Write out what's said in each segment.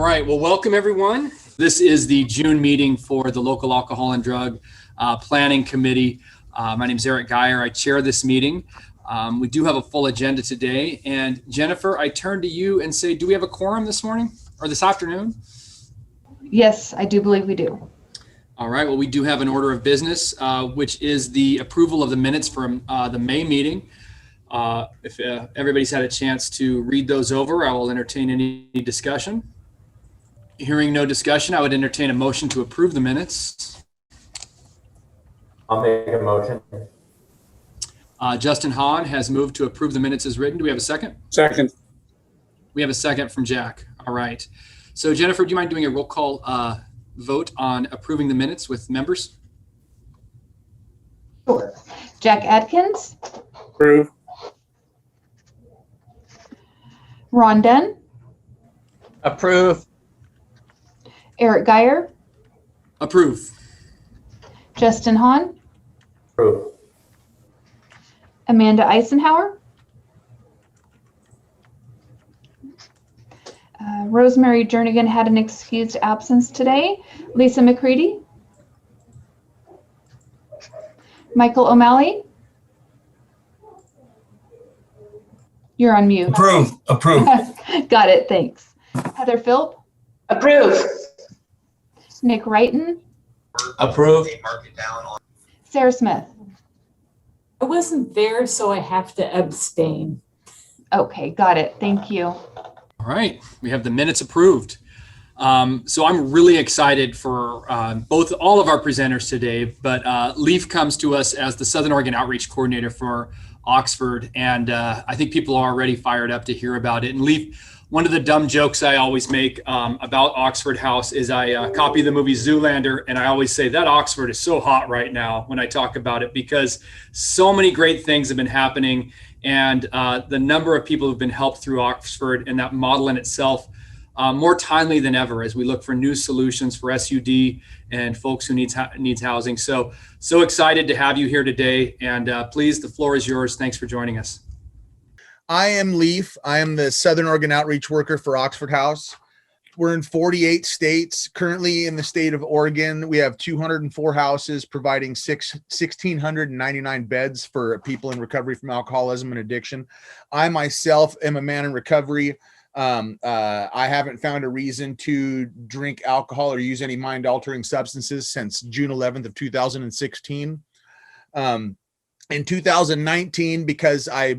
right, well, welcome everyone. This is the June meeting for the local alcohol and drug planning committee. My name is Eric Geyer. I chair this meeting. We do have a full agenda today. And Jennifer, I turn to you and say, do we have a quorum this morning or this afternoon? Yes, I do believe we do. All right, well, we do have an order of business, which is the approval of the minutes from the May meeting. If everybody's had a chance to read those over, I will entertain any discussion. Hearing no discussion, I would entertain a motion to approve the minutes. I'll make a motion. Justin Hahn has moved to approve the minutes as written. Do we have a second? Second. We have a second from Jack. All right. So Jennifer, do you mind doing a roll call vote on approving the minutes with members? Sure. Jack Adkins, Approve. Ron Dunn, Approve. Eric Geyer, Approve. Justin Hahn, Approve. Amanda Eisenhower, Rosemary Jernigan had an excused absence today. Lisa McCready, Michael O'Malley, you're on mute. Approve. Got it, thanks. Heather Philp, Approve. Nick Wrighton, Approve. Sarah Smith. I wasn't there, so I have to abstain. Okay, got it, thank you. All right, we have the minutes approved. So I'm really excited for all of our presenters today, but Leaf comes to us as the Southern Oregon Outreach Coordinator for Oxford, and I think people are already fired up to hear about it. And Leaf, one of the dumb jokes I always make about Oxford House is I copy the movie Zoolander, and I always say that Oxford is so hot right now when I talk about it because so many great things have been happening, and the number of people who've been helped through Oxford and that model in itself more timely than ever as we look for new solutions for SUD and folks who needs housing. So excited to have you here today, and please, the floor is yours. Thanks for joining us. I am Leaf. I am the Southern Oregon Outreach Worker for Oxford House. We're in 48 states. Currently in the state of Oregon, we have 204 houses providing 1,699 beds for people in recovery from alcoholism and addiction. I myself am a man in recovery. I haven't found a reason to drink alcohol or use any mind-altering substances since June 11th of 2016. In 2019, because I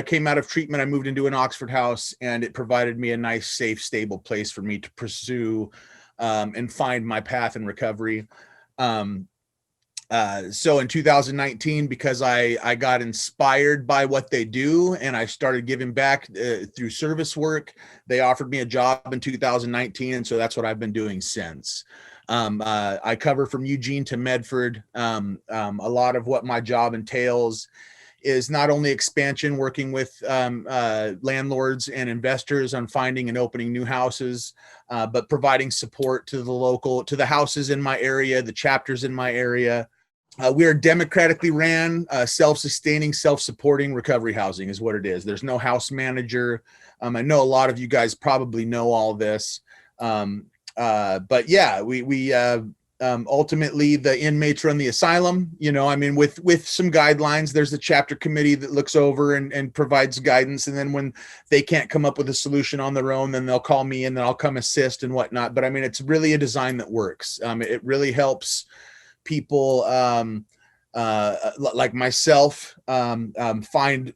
came out of treatment, I moved into an Oxford House, and it provided me a nice, safe, stable place for me to pursue and find my path in recovery. So in 2019, because I got inspired by what they do and I started giving back through service work, they offered me a job in 2019. And so that's what I've been doing since. I cover from Eugene to Medford. A lot of what my job entails is not only expansion, working with landlords and investors on finding and opening new houses, but providing support to the houses in my area, the chapters in my area. We are democratically ran, self-sustaining, self-supporting recovery housing is what it is. There's no house manager. I know a lot of you guys probably know all this. But yeah, we ultimately the inmates run the asylum, with some guidelines. There's the chapter committee that looks over and provides guidance. And then when they can't come up with a solution on their own, then they'll call me and then I'll come assist and whatnot. But I mean, it's really a design that works. It really helps people like myself find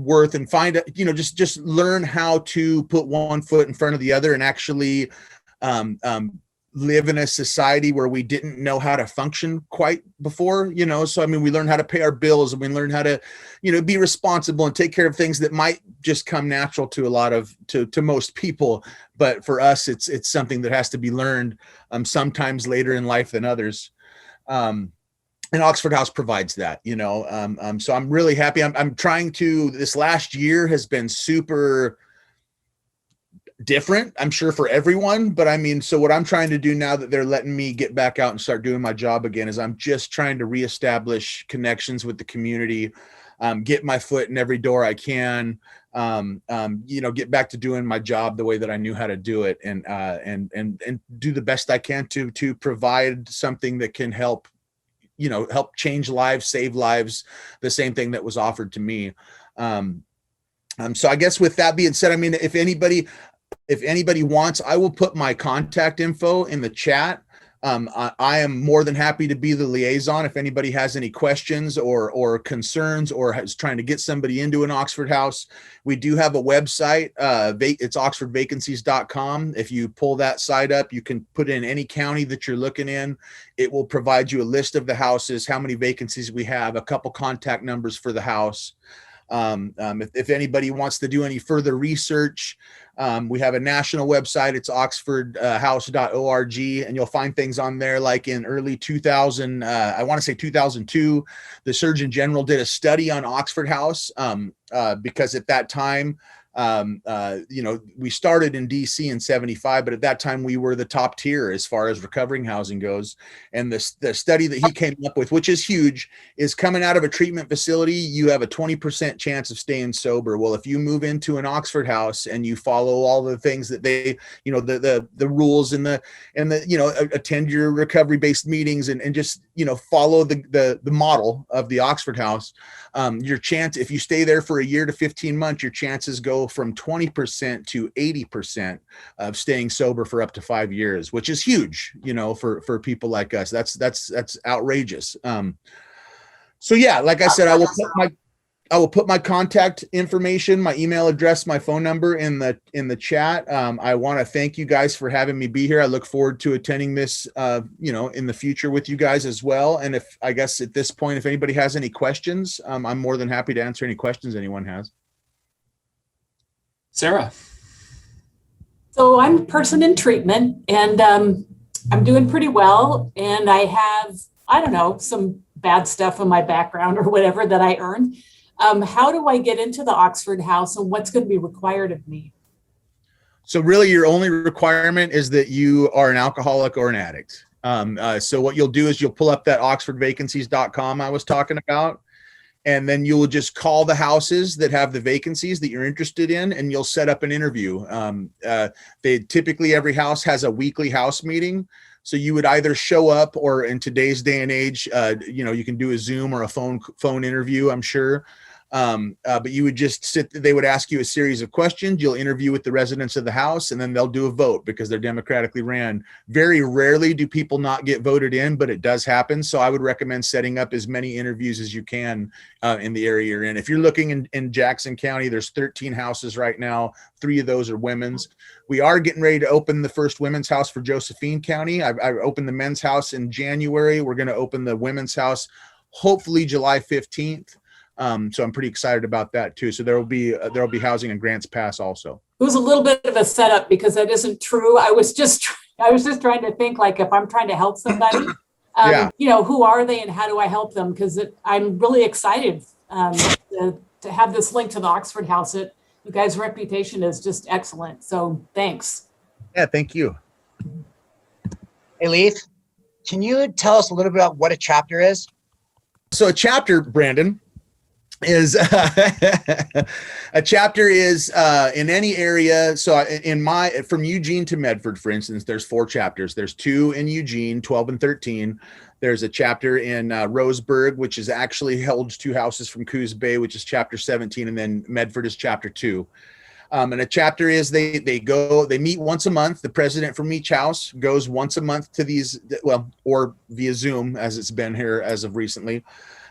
worth and find, just learn how to put one foot in front of the other and actually live in a society where we didn't know how to function quite before, so I mean, we learned how to pay our bills and we learned how to, be responsible and take care of things that might just come natural to most people. But for us, it's something that has to be learned sometimes later in life than others. And Oxford House provides that, so I'm really happy. I'm trying to, this last year has been super different, I'm sure, for everyone. But I mean, so what I'm trying to do now that they're letting me get back out and start doing my job again is I'm just trying to reestablish connections with the community, get my foot in every door I can, get back to doing my job the way that I knew how to do it, and do the best I can to provide something that can help change lives, save lives, the same thing that was offered to me. So I guess with that being said, I mean, if anybody wants, I will put my contact info in the chat. I am more than happy to be the liaison if anybody has any questions or concerns or is trying to get somebody into an Oxford house. We do have a website. It's oxfordvacancies.com. If you pull that site up, you can put in any county that you're looking in. It will provide you a list of the houses, how many vacancies we have, a couple contact numbers for the house. If anybody wants to do any further research, we have a national website. It's oxfordhouse.org, and you'll find things on there like in early 2000, I want to say 2002, the Surgeon General did a study on Oxford House because at that time, we started in DC in 75, but at that time we were the top tier as far as recovering housing goes. And the study that he came up with, which is huge, is coming out of a treatment facility, you have a 20% chance of staying sober. Well, if you move into an Oxford house and you follow all the things that they, the rules and attend your recovery based meetings and just, follow the model of the Oxford house, your chance, if you stay there for a year to 15 months, your chances go from 20% to 80% of staying sober for up to 5 years, which is huge, for people like us. That's outrageous. So yeah, like I said, I will put my contact information, my email address, my phone number in the chat. I want to thank you guys for having me be here. I look forward to attending this, in the future with you guys as well. And if I guess at this point, if anybody has any questions, I'm more than happy to answer any questions anyone has. Sarah. So I'm a person in treatment, and I'm doing pretty well. And I have, some bad stuff in my background or whatever that I earned. How do I get into the Oxford house, and what's going to be required of me? So really your only requirement is that you are an alcoholic or an addict. So what you'll do is you'll pull up that oxfordvacancies.com I was talking about, and then you will just call the houses that have the vacancies that you're interested in, and you'll set up an interview. Typically every house has a weekly house meeting. So you would either show up, or in today's day and age, you can do a Zoom or a phone interview, I'm sure. But you would just they would ask you a series of questions. You'll interview with the residents of the house, and then they'll do a vote because they're democratically ran. Very rarely do people not get voted in, but it does happen. So I would recommend setting up as many interviews as you can in the area you're in. If you're looking in Jackson County, there's 13 houses right now. 3 of those are women's. We are getting ready to open the first women's house for Josephine County. I opened the men's house in January. We're going to open the women's house hopefully July 15th. So I'm pretty excited about that too. So there'll be housing in Grants Pass also. It was a little bit of a setup because that isn't true. I was just trying to think, like, if I'm trying to help somebody, who are they and how do I help them? Because I'm really excited to have this link to the Oxford house. You guys' reputation is just excellent. So thanks. Yeah, thank you. Hey, Leaf, can you tell us a little bit about what a chapter is? So a chapter, Brandon, is a chapter is in any area. So from Eugene to Medford, for instance, there's 4 chapters. There's 2 in Eugene, 12 and 13. There's a chapter in Roseburg, which is actually holds 2 houses from Coos Bay, which is chapter 17, and then Medford is chapter 2. And a chapter is they meet once a month. The president from each house goes once a month to these, or via Zoom as it's been here as of recently.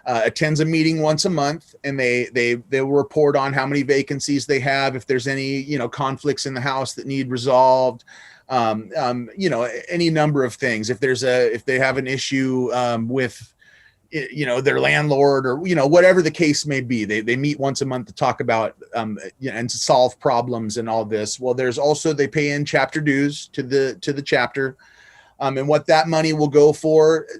Attends a meeting once a month, and they will report on how many vacancies they have, if there's any conflicts in the house that need resolved, any number of things. If they have an issue with their landlord, or whatever the case may be, they meet once a month to talk about and to solve problems and all this. Well, there's also, they pay in chapter dues to the chapter. And what that money will go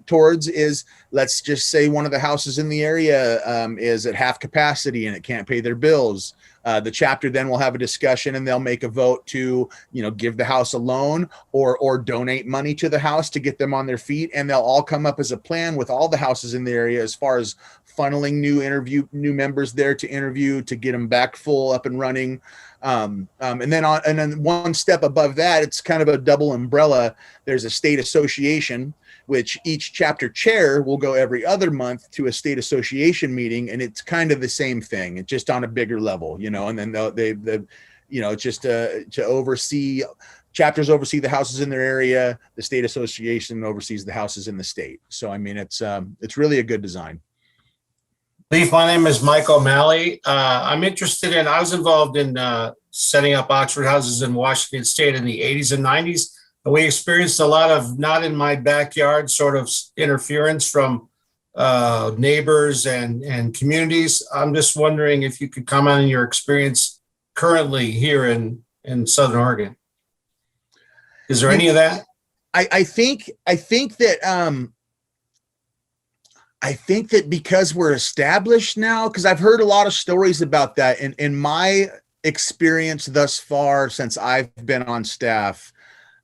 towards is, let's just say one of the houses in the area is at half capacity and it can't pay their bills. The chapter then will have a discussion and they'll make a vote to, give the house a loan or donate money to the house to get them on their feet. And they'll all come up as a plan with all the houses in the area as far as funneling new members there to interview, to get them back full up and running. And then one step above that, it's kind of a double umbrella. There's a state association, which each chapter chair will go every other month to a state association meeting. And it's kind of the same thing. It's just on a bigger level, and then just to oversee, chapters oversee the houses in their area. The state association oversees the houses in the state. So, I mean, it's really a good design. Leaf, my name is Mike O'Malley. I was involved in setting up Oxford houses in Washington State in the 80s and 90s. And we experienced a lot of not in my backyard sort of interference from neighbors and communities. I'm just wondering if you could comment on your experience currently here in Southern Oregon. Is there any of that? I think that because we're established now, because I've heard a lot of stories about that. In my experience thus far, since I've been on staff,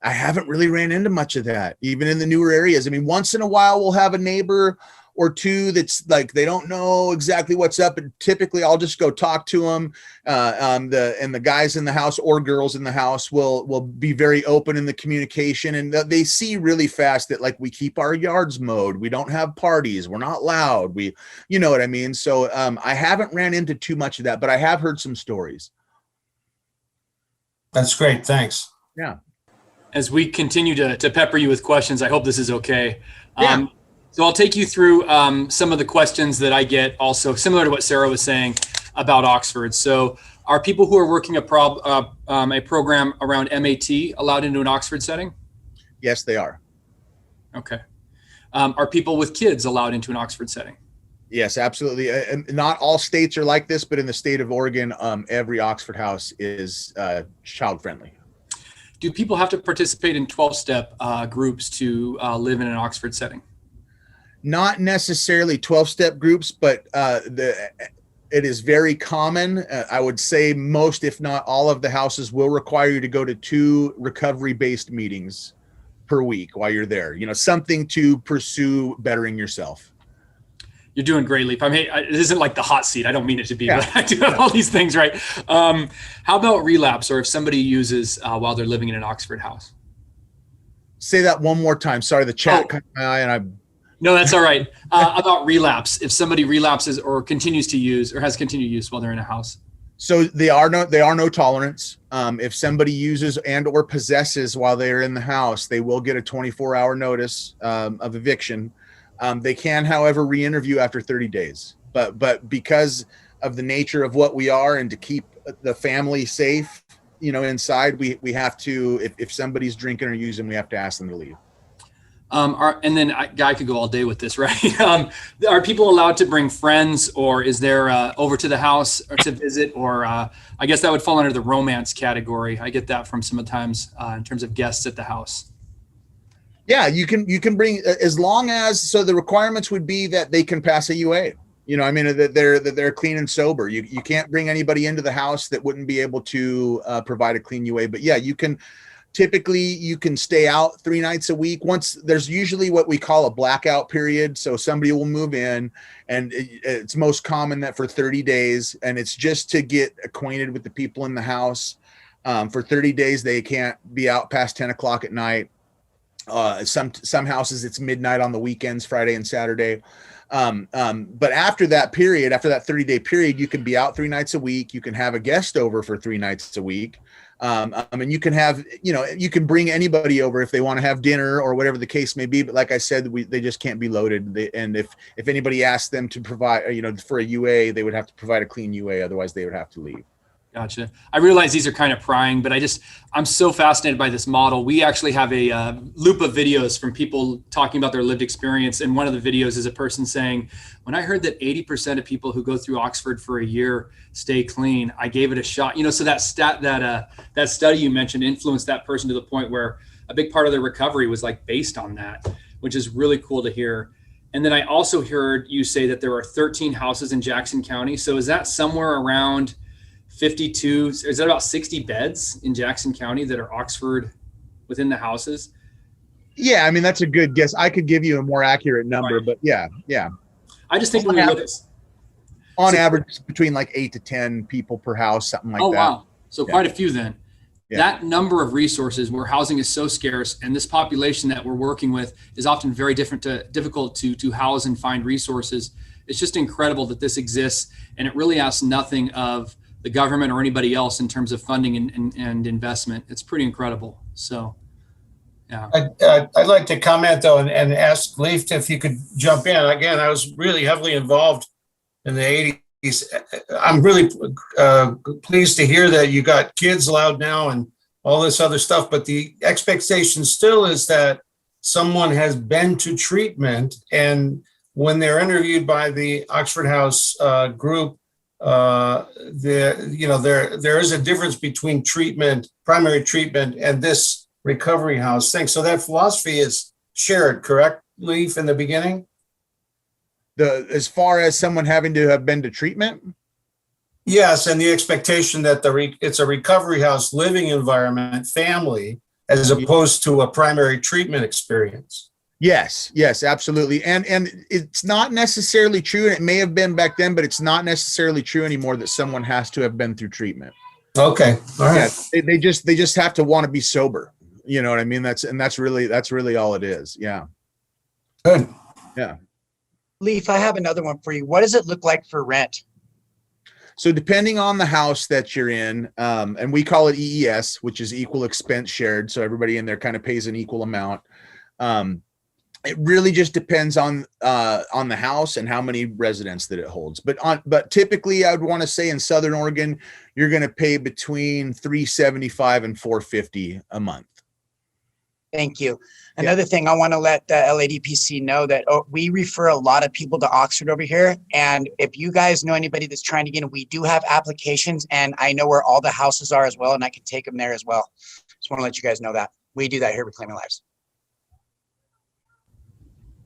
I haven't really ran into much of that, even in the newer areas. I mean, once in a while we'll have a neighbor or two that's like, they don't know exactly what's up. And typically I'll just go talk to them. The guys in the house or girls in the house will be very open in the communication. And they see really fast that, like, we keep our yards mowed. We don't have parties. We're not loud. You know what I mean? So I haven't ran into too much of that, but I have heard some stories. That's great. Thanks. Yeah. As we continue to pepper you with questions, I hope this is okay. Yeah. So I'll take you through some of the questions that I get, also similar to what Sarah was saying about Oxford. So are people who are working a program around MAT allowed into an Oxford setting? Yes, they are. Okay. Are people with kids allowed into an Oxford setting? Yes, absolutely. And not all states are like this, but in the state of Oregon, every Oxford house is child friendly. Do people have to participate in 12-step groups to live in an Oxford setting? Not necessarily 12-step groups, but it is very common. I would say most, if not all, of the houses will require you to go to 2 recovery-based meetings per week while you're there. Something to pursue bettering yourself. You're doing great, Leaf. It isn't like the hot seat. I don't mean it to be, but I do all these things right. How about relapse, or if somebody uses while they're living in an Oxford house? Say that one more time. Sorry, the chat caught my eye, and No, that's all right. About relapse, if somebody relapses or continues to use or has continued use while they're in a house. So they are no tolerance. If somebody uses and or possesses while they're in the house, they will get a 24-hour notice of eviction. They can, however, re-interview after 30 days. But because of the nature of what we are and to keep the family safe, inside, we have to, if somebody's drinking or using, we have to ask them to leave. And then Guy could go all day with this, right? Are people allowed to bring friends, or is there over to the house or to visit, or I guess that would fall under the romance category. I get that from sometimes in terms of guests at the house. Yeah, you can bring, as long as, so the requirements would be that they can pass a UA. That they're clean and sober. You can't bring anybody into the house that wouldn't be able to provide a clean UA. But yeah, you can stay out 3 nights a week. Once there's usually what we call a blackout period. So somebody will move in, and it's most common that for 30 days, and it's just to get acquainted with the people in the house. For 30 days, they can't be out past 10 o'clock at night. Some houses, it's midnight on the weekends, Friday and Saturday. But after that period, after that 30-day period, you can be out 3 nights a week. You can have a guest over for 3 nights a week. And you can have, you can bring anybody over if they want to have dinner or whatever the case may be. But like I said, they just can't be loaded. And if anybody asks them to provide, for a UA, they would have to provide a clean UA. Otherwise they would have to leave. Gotcha. I realize these are kind of prying, but I'm so fascinated by this model. We actually have a loop of videos from people talking about their lived experience. And one of the videos is a person saying, when I heard that 80% of people who go through Oxford for a year stay clean, I gave it a shot. So that study you mentioned influenced that person to the point where a big part of their recovery was like based on that, which is really cool to hear. And then I also heard you say that there are 13 houses in Jackson County. So is that somewhere around 52? Is that about 60 beds in Jackson County that are Oxford within the houses? Yeah, I mean, that's a good guess. I could give you a more accurate number, Right. but yeah. I just think when we look at On So- average, between like 8 to 10 people per house, something like oh that. wow, so Yeah. quite a few then. Yeah. That number of resources where housing is so scarce, and this population that we're working with is often very difficult to house and find resources. It's just incredible that this exists, and it really asks nothing of the government or anybody else in terms of funding and investment. It's pretty incredible. So, yeah. I'd like to comment though and ask Leaf if you could jump in. Again, I was really heavily involved in the 80s. I'm really pleased to hear that you got kids allowed now and all this other stuff, but the expectation still is that someone has been to treatment, and when they're interviewed by the Oxford House group, there is a difference between treatment, primary treatment, and this recovery house thing. So that philosophy is shared, correct, Leaf, in the beginning? As far as someone having to have been to treatment? Yes, and the expectation that it's a recovery house living environment, family, as opposed to a primary treatment experience. Yes, absolutely. And it's not necessarily true, and it may have been back then, but it's not necessarily true anymore that someone has to have been through treatment. Okay, all right. Yeah, they just have to want to be sober. You know what I mean? That's really all it is. Yeah. Good. Yeah. Leaf, I have another one for you. What does it look like for rent? So depending on the house that you're in, and we call it EES, which is equal expense shared. So everybody in there kind of pays an equal amount. It really just depends on the house and how many residents that it holds. But typically I would want to say in Southern Oregon, you're going to pay between $375 and $450 a month. Thank you. Another thing I want to let the LADPC know that we refer a lot of people to Oxford over here. And if you guys know anybody that's trying to get in, we do have applications, and I know where all the houses are as well, and I can take them there as well. Just want to let you guys know that. We do that here with Reclaiming Lives.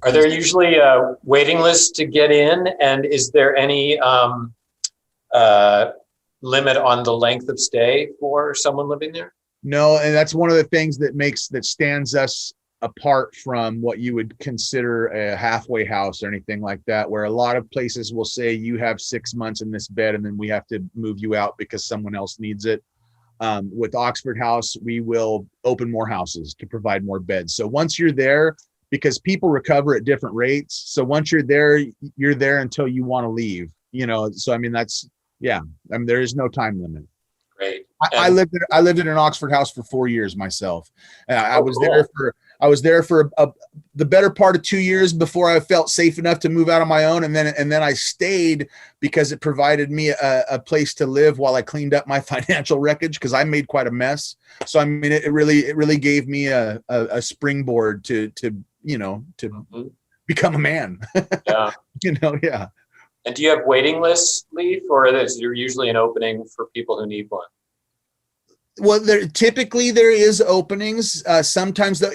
Are there usually waiting lists to get in? And is there any limit on the length of stay for someone living there? No, and that's one of the things that stands us apart from what you would consider a halfway house or anything like that, where a lot of places will say you have 6 months in this bed and then we have to move you out because someone else needs it. With Oxford House, we will open more houses to provide more beds. So once you're there, because people recover at different rates, so once you're there until you want to leave. So I mean there is no time limit. Great. I lived in an Oxford house for 4 years myself. I was there for the better part of 2 years before I felt safe enough to move out on my own, and then I stayed because it provided me a place to live while I cleaned up my financial wreckage, because I made quite a mess. So I mean, it really gave me a springboard to become a man. Yeah. Yeah. And do you have waiting lists, Leaf, or is there usually an opening for people who need one? Well, typically there is openings. Sometimes though,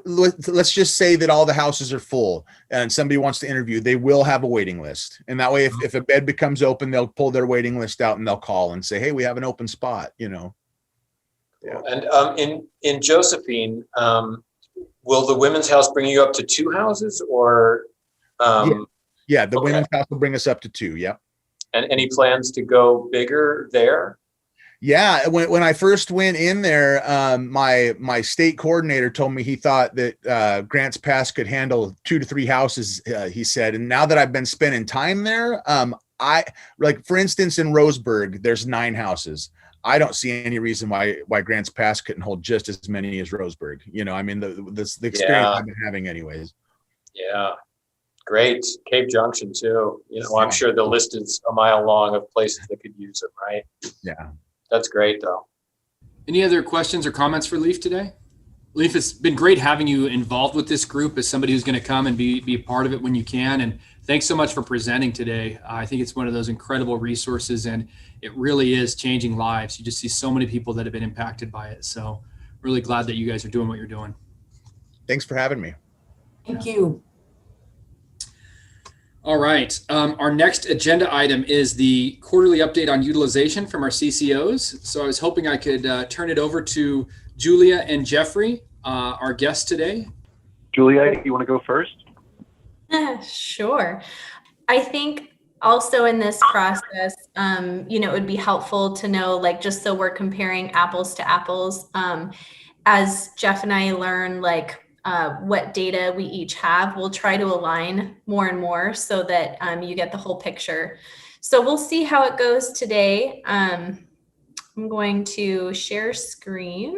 let's just say that all the houses are full and somebody wants to interview, they will have a waiting list. And that way, if a bed becomes open, they'll pull their waiting list out and they'll call and say, hey, we have an open spot, Yeah. And in Josephine, will the women's house bring you up to 2 houses, or? Yeah, the Okay. women's house will bring us up to 2. Yeah. And any plans to go bigger there? Yeah, when I first went in there, my state coordinator told me he thought that Grants Pass could handle 2 to 3 houses. He said, and now that I've been spending time there, for instance, in Roseburg, there's 9 houses. I don't see any reason why Grants Pass couldn't hold just as many as Roseburg. I mean, the experience I've been having, anyways. Yeah. Great. Cape Junction too. I'm sure the list is a mile long of places that could use it, right? Yeah. That's great though. Any other questions or comments for Leaf today? Leaf, it's been great having you involved with this group as somebody who's going to come and be a part of it when you can. And thanks so much for presenting today. I think it's one of those incredible resources, and it really is changing lives. You just see so many people that have been impacted by it. So really glad that you guys are doing what you're doing. Thanks for having me. Thank you. All right. Our next agenda item is the quarterly update on utilization from our CCOs. So I was hoping I could turn it over to Julia and Jeffrey, our guests today. Julia, you want to go first? Sure. I think also in this process, it would be helpful to know, like, just so we're comparing apples to apples, as Jeff and I learn, like, what data we each have, we'll try to align more and more so that you get the whole picture. So we'll see how it goes today. I'm going to share screen.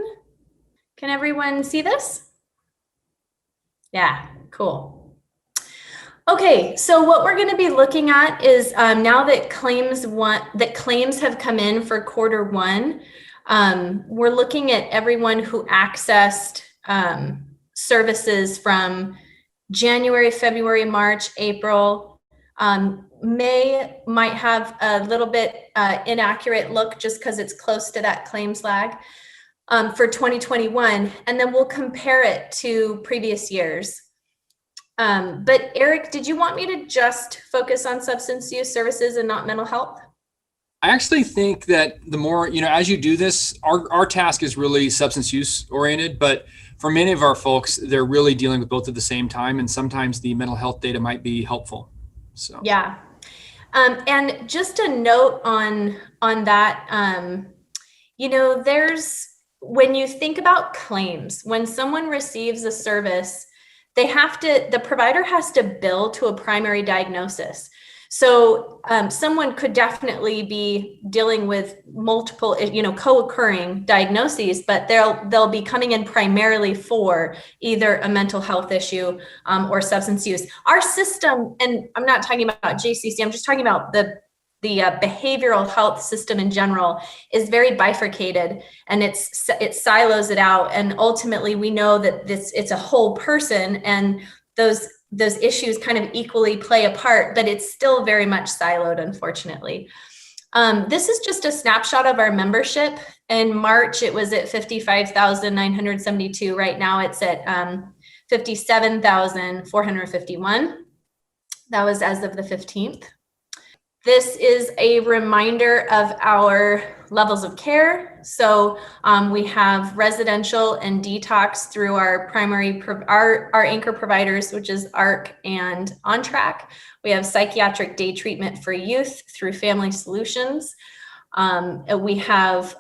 Can everyone see this? Yeah, cool. Okay, so what we're going to be looking at is now that claims have come in for quarter one, we're looking at everyone who accessed services from January, February, March, April. May might have a little bit inaccurate look just because it's close to that claims lag for 2021, and then we'll compare it to previous years. But Eric, did you want me to just focus on substance use services and not mental health? I actually think that the more, as you do this, our task is really substance use oriented, but for many of our folks, they're really dealing with both at the same time. And sometimes the mental health data might be helpful. So, yeah. And just a note on that, when you think about claims, when someone receives a service, the provider has to bill to a primary diagnosis. So someone could definitely be dealing with multiple, co-occurring diagnoses, but they'll be coming in primarily for either a mental health issue or substance use. Our system, and I'm not talking about JCC, I'm just talking about the behavioral health system in general, is very bifurcated, and it silos it out. And ultimately, we know that it's a whole person, and those issues kind of equally play a part, but it's still very much siloed, unfortunately. This is just a snapshot of our membership. In March, it was at 55,972. Right now, it's at 57,451. That was as of the 15th. This is a reminder of our levels of care. So we have residential and detox through our our anchor providers, which is ARC and On Track. We have psychiatric day treatment for youth through Family Solutions. We have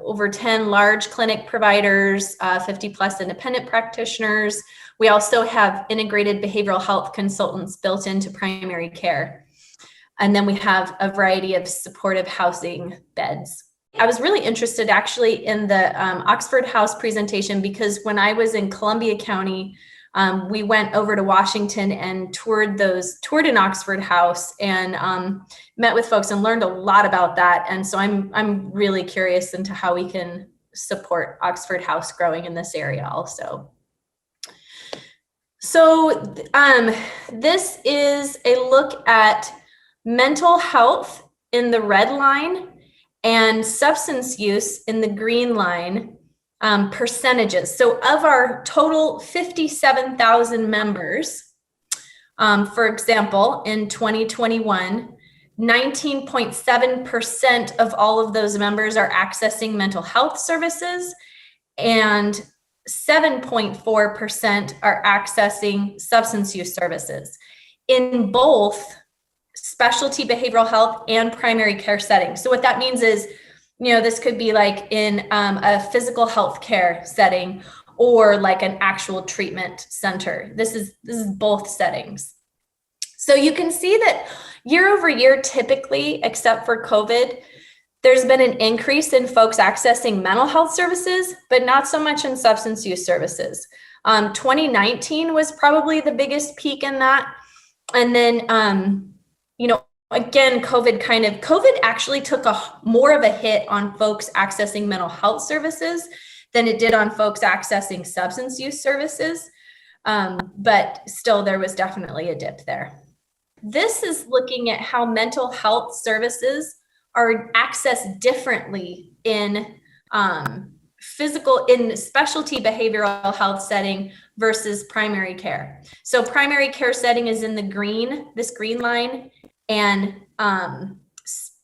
over 10 large clinic providers, 50 plus independent practitioners. We also have integrated behavioral health consultants built into primary care. And then we have a variety of supportive housing beds. I was really interested actually in the Oxford House presentation, because when I was in Columbia County, we went over to Washington and toured an Oxford House and met with folks and learned a lot about that. And so I'm really curious into how we can support Oxford House growing in this area also. So this is a look at mental health in the red line and substance use in the green line, percentages. So of our total 57,000 members, for example, in 2021, 19.7% of all of those members are accessing mental health services, and 7.4% are accessing substance use services in both specialty behavioral health and primary care settings. So what that means is, this could be like in a physical health care setting or like an actual treatment center. This is both settings. So you can see that year over year, typically, except for COVID, there's been an increase in folks accessing mental health services, but not so much in substance use services. 2019 was probably the biggest peak in that. And then, again, COVID actually took more of a hit on folks accessing mental health services than it did on folks accessing substance use services. But still, there was definitely a dip there. This is looking at how mental health services are accessed differently in specialty behavioral health setting versus primary care. So primary care setting is in the green, this green line, and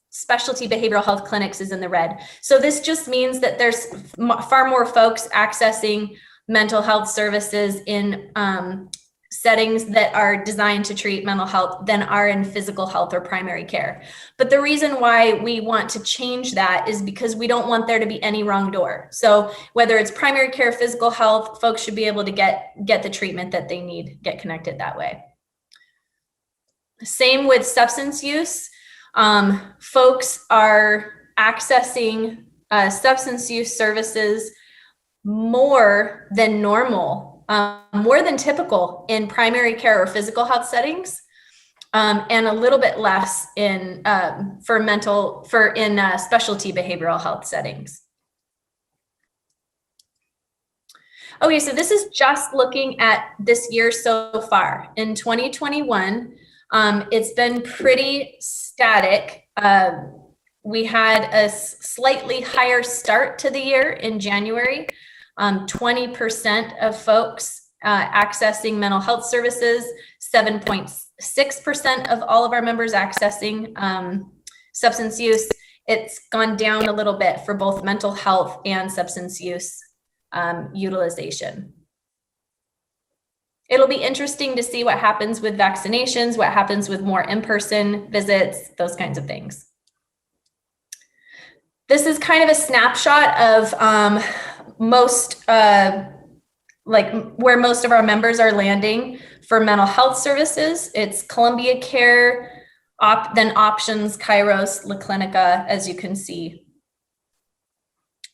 specialty behavioral health clinics is in the red. So this just means that there's far more folks accessing mental health services in settings that are designed to treat mental health than are in physical health or primary care. But the reason why we want to change that is because we don't want there to be any wrong door. So whether it's primary care, physical health, folks should be able to get the treatment that they need, get connected that way. Same with substance use. Folks are accessing substance use services more than normal, more than typical in primary care or physical health settings, and a little bit less in specialty behavioral health settings. Okay, so this is just looking at this year so far. In 2021, it's been pretty static. We had a slightly higher start to the year in January. 20% of folks accessing mental health services, 7.6% of all of our members accessing substance use. It's gone down a little bit for both mental health and substance use utilization. It'll be interesting to see what happens with vaccinations, what happens with more in-person visits, those kinds of things. This is kind of a snapshot of where most of our members are landing for mental health services. It's Columbia Care, then Options, Kairos, La Clinica, as you can see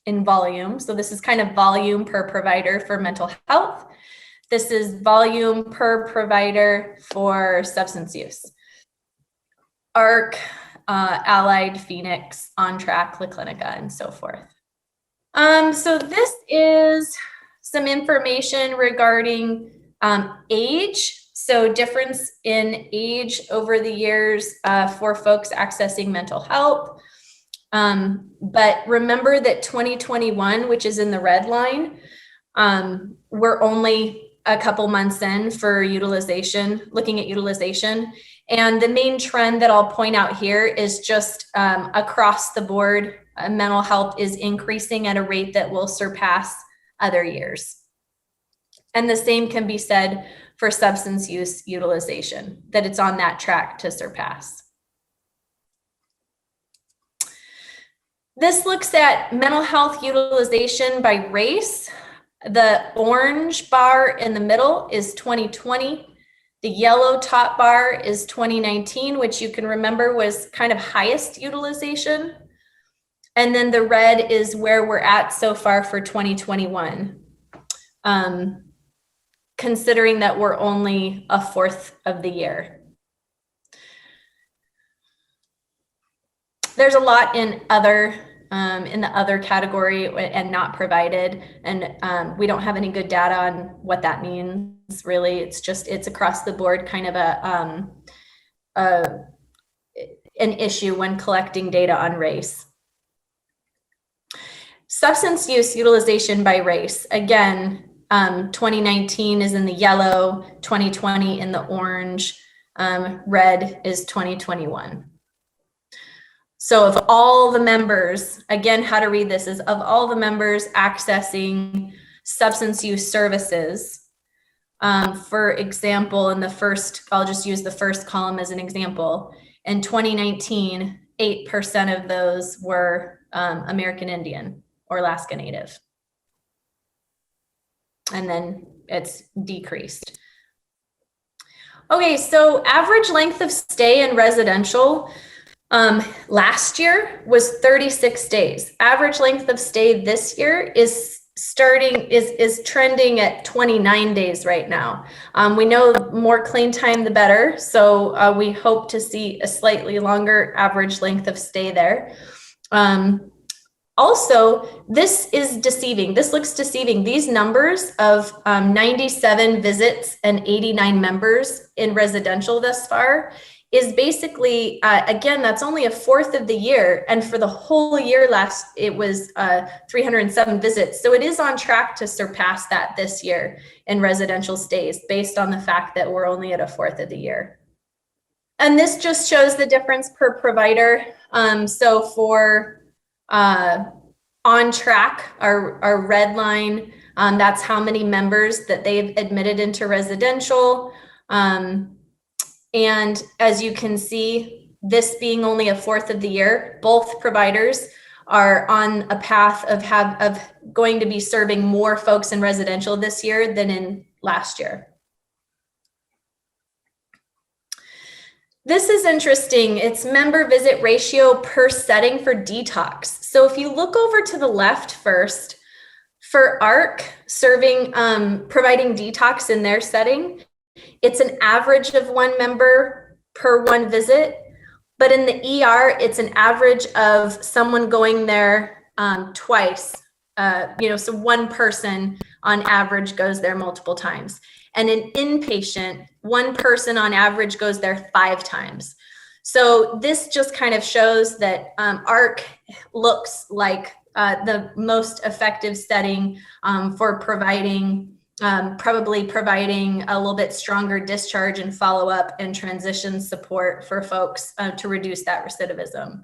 in volume. So this is kind of volume per provider for mental health. This is volume per provider for substance use. ARC, Allied, Phoenix, On Track, La Clinica, and so forth. So this is some information regarding age. So difference in age over the years for folks accessing mental health. But remember that 2021, which is in the red line, we're only a couple months in for utilization, looking at utilization. And the main trend that I'll point out here is just across the board, mental health is increasing at a rate that will surpass other years. And the same can be said for substance use utilization, that it's on that track to surpass. This looks at mental health utilization by race. The orange bar in the middle is 2020. The yellow top bar is 2019, which you can remember was kind of highest utilization. And then the red is where we're at so far for 2021, considering that we're only a fourth of the year. There's a lot in the other category and not provided, and we don't have any good data on what that means. Really, it's across the board kind of an issue when collecting data on race. Substance use utilization by race. Again, 2019 is in the yellow, 2020 in the orange, red is 2021. So of all the members, again, how to read this is of all the members accessing substance use services, for example, in the first, I'll just use the first column as an example. In 2019, 8% of those were American Indian or Alaska Native. And then it's decreased. Okay, so average length of stay in residential last year was 36 days. Average length of stay this year is trending at 29 days right now. We know the more clean time, the better. So we hope to see a slightly longer average length of stay there. Also, this is deceiving. This looks deceiving. These numbers of 97 visits and 89 members in residential thus far is basically, again, that's only a fourth of the year. And for the whole year it was 307 visits. So it is on track to surpass that this year in residential stays based on the fact that we're only at a fourth of the year. And this just shows the difference per provider. So for on track, our red line, that's how many members that they've admitted into residential. And as you can see, this being only a fourth of the year, both providers are on a path of going to be serving more folks in residential this year than in last year. This is interesting. It's member visit ratio per setting for detox. So if you look over to the left first, for ARC serving, providing detox in their setting, it's an average of 1 member per 1 visit. But in the ER, it's an average of someone going there twice. So 1 person on average goes there multiple times. And in inpatient, 1 person on average goes there 5 times. So this just kind of shows that ARC looks like the most effective setting for providing, probably providing a little bit stronger discharge and follow-up and transition support for folks to reduce that recidivism.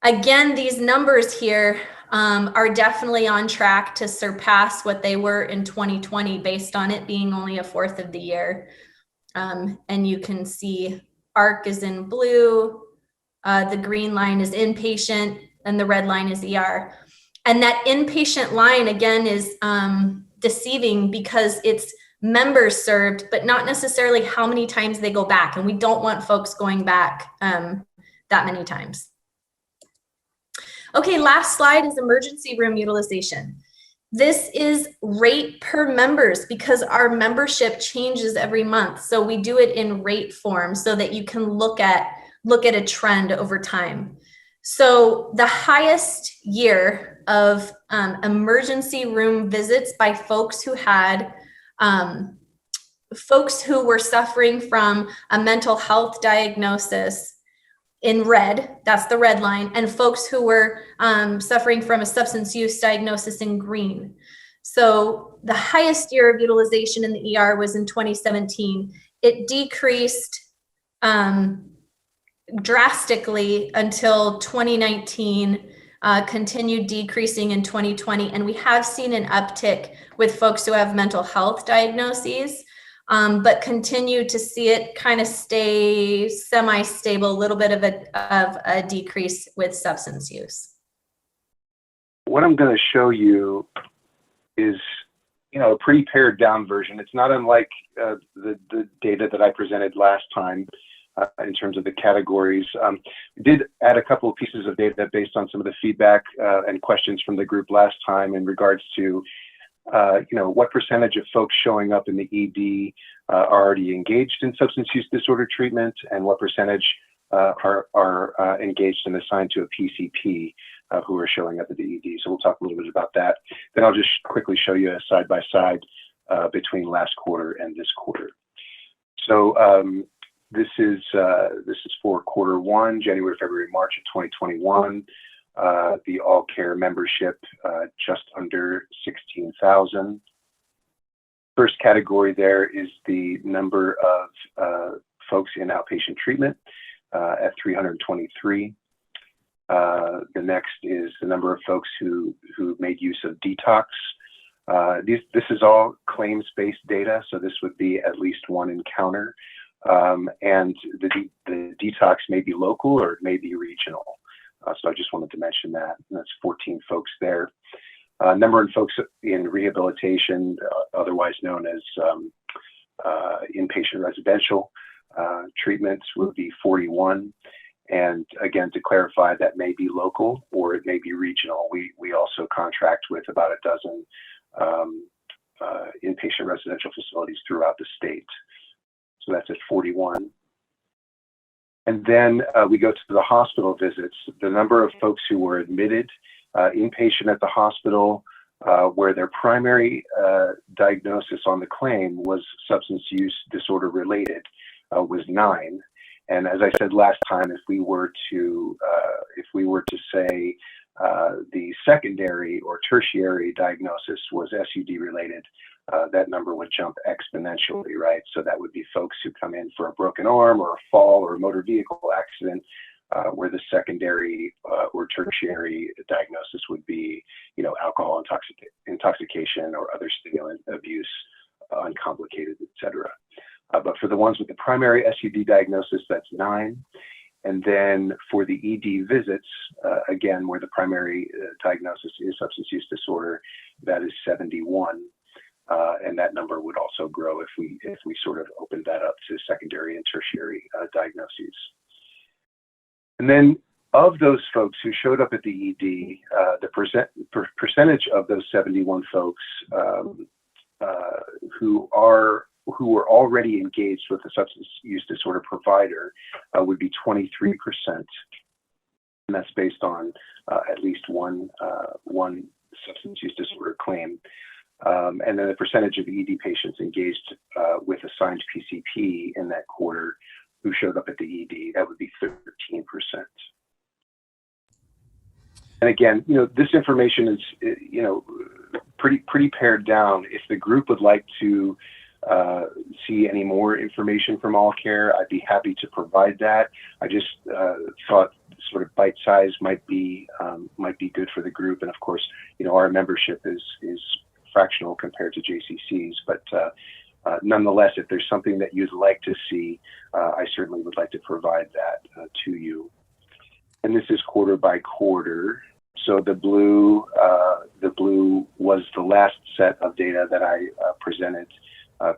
Again, these numbers here are definitely on track to surpass what they were in 2020 based on it being only a fourth of the year. And you can see ARC is in blue, the green line is inpatient, and the red line is ER. And that inpatient line, again, is deceiving because it's members served, but not necessarily how many times they go back. And we don't want folks going back that many times. Okay, last slide is emergency room utilization. This is rate per members because our membership changes every month. So we do it in rate form so that you can look at a trend over time. So the highest year of emergency room visits by folks who had folks who were suffering from a mental health diagnosis in red, that's the red line, and folks who were suffering from a substance use diagnosis in green. So the highest year of utilization in the ER was in 2017. It decreased drastically until 2019, continued decreasing in 2020, and we have seen an uptick with folks who have mental health diagnoses, but continue to see it kind of stay semi-stable, a little bit of a decrease with substance use. What I'm going to show you is, a pretty pared down version. It's not unlike the data that I presented last time in terms of the categories. We did add a couple of pieces of data based on some of the feedback and questions from the group last time in regards to what percentage of folks showing up in the ED are already engaged in substance use disorder treatment, and what percentage are engaged and assigned to a PCP who are showing up at the ED. So we'll talk a little bit about that. Then I'll just quickly show you a side-by-side between last quarter and this quarter. So this is for quarter 1, January, February, March of 2021. The all care membership just under 16,000. First category there is the number of folks in outpatient treatment at 323. The next is the number of folks who made use of detox. This is all claims-based data, so this would be at least 1 encounter. And the detox may be local or it may be regional. So I just wanted to mention that. And that's 14 folks there. Number of folks in rehabilitation, otherwise known as inpatient residential treatments, would be 41. And again, to clarify, that may be local or it may be regional. We also contract with about a dozen inpatient residential facilities throughout the state. So that's at 41. And then we go to the hospital visits. The number of folks who were admitted inpatient at the hospital where their primary diagnosis on the claim was substance use disorder related was 9. And as I said last time, if we were to say the secondary or tertiary diagnosis was SUD related, that number would jump exponentially, right? So that would be folks who come in for a broken arm or a fall or a motor vehicle accident, where the secondary or tertiary diagnosis would be, alcohol intoxication or other stimulant abuse, uncomplicated, etc. But for the ones with the primary SUD diagnosis, that's 9. And then for the ED visits, again, where the primary diagnosis is substance use disorder, that is 71. And that number would also grow if we sort of opened that up to secondary and tertiary diagnoses. And then of those folks who showed up at the ED, the percentage of those 71 folks who were already engaged with a substance use disorder provider would be 23%. And that's based on at least one substance use disorder claim. And then the percentage of ED patients engaged with assigned PCP in that quarter who showed up at the ED, that would be 13%. And again, this information is, pretty pared down. If the group would like to see any more information from All Care, I'd be happy to provide that. I just thought sort of bite size might be good for the group. And of course, our membership is fractional compared to JCC's, but nonetheless, if there's something that you'd like to see, I certainly would like to provide that to you. And this is quarter by quarter. So the blue was the last set of data that I presented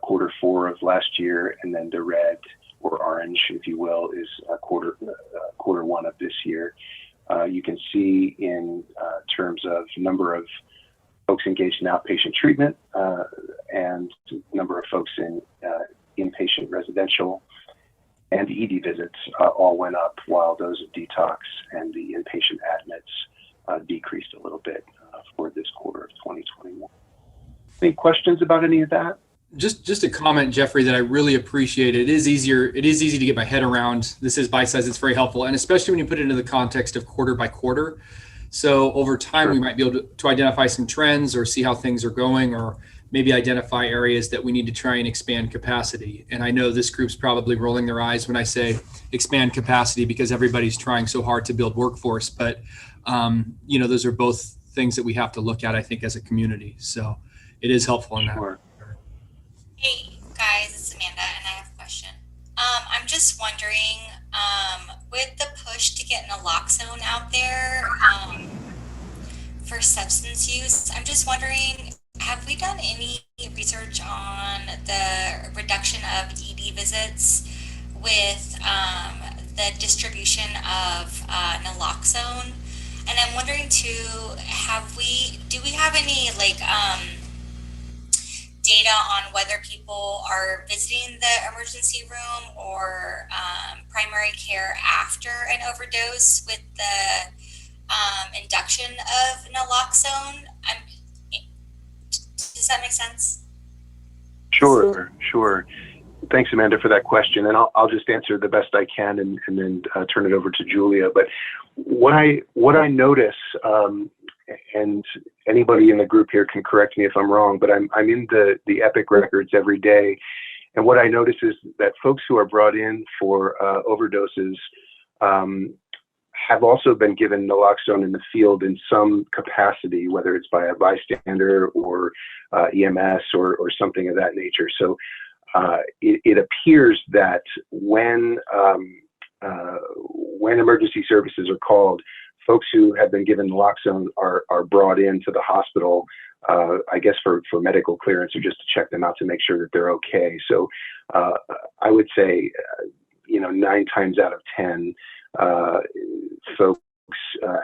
quarter 4 of last year, and then the red or orange, if you will, is quarter 1 of this year. You can see in terms of number of folks engaged in outpatient treatment and number of folks in inpatient residential and ED visits all went up, while those of detox and the inpatient admits decreased a little bit for this quarter of 2021. Any questions about any of that? Just a comment, Jeffrey, that I really appreciate. It is easy to get my head around. This is bite size. It's very helpful, and especially when you put it into the context of quarter by quarter. So over time, we might be able to identify some trends or see how things are going, or maybe identify areas that we need to try and expand capacity. And I know this group's probably rolling their eyes when I say expand capacity, because everybody's trying so hard to build workforce. But those are both things that we have to look at, I think, as a community. So it is helpful in that. Sure. Hey guys, it's Amanda, and I have a question. I'm just wondering, with the push to get naloxone out there for substance use, I'm just wondering, have we done any research on the reduction of ED visits with the distribution of naloxone? And I'm wondering too, do we have any data on whether people are visiting the emergency room or primary care after an overdose with the induction of naloxone? Does that make sense? Sure. Thanks, Amanda, for that question. And I'll just answer the best I can and then turn it over to Julia. But what I notice, and anybody in the group here can correct me if I'm wrong, but I'm in the Epic records every day. And what I notice is that folks who are brought in for overdoses have also been given naloxone in the field in some capacity, whether it's by a bystander or EMS or something of that nature. So it appears that when emergency services are called, folks who have been given naloxone are brought into the hospital, I guess for medical clearance or just to check them out to make sure that they're okay. So I would say, 9 times out of 10, folks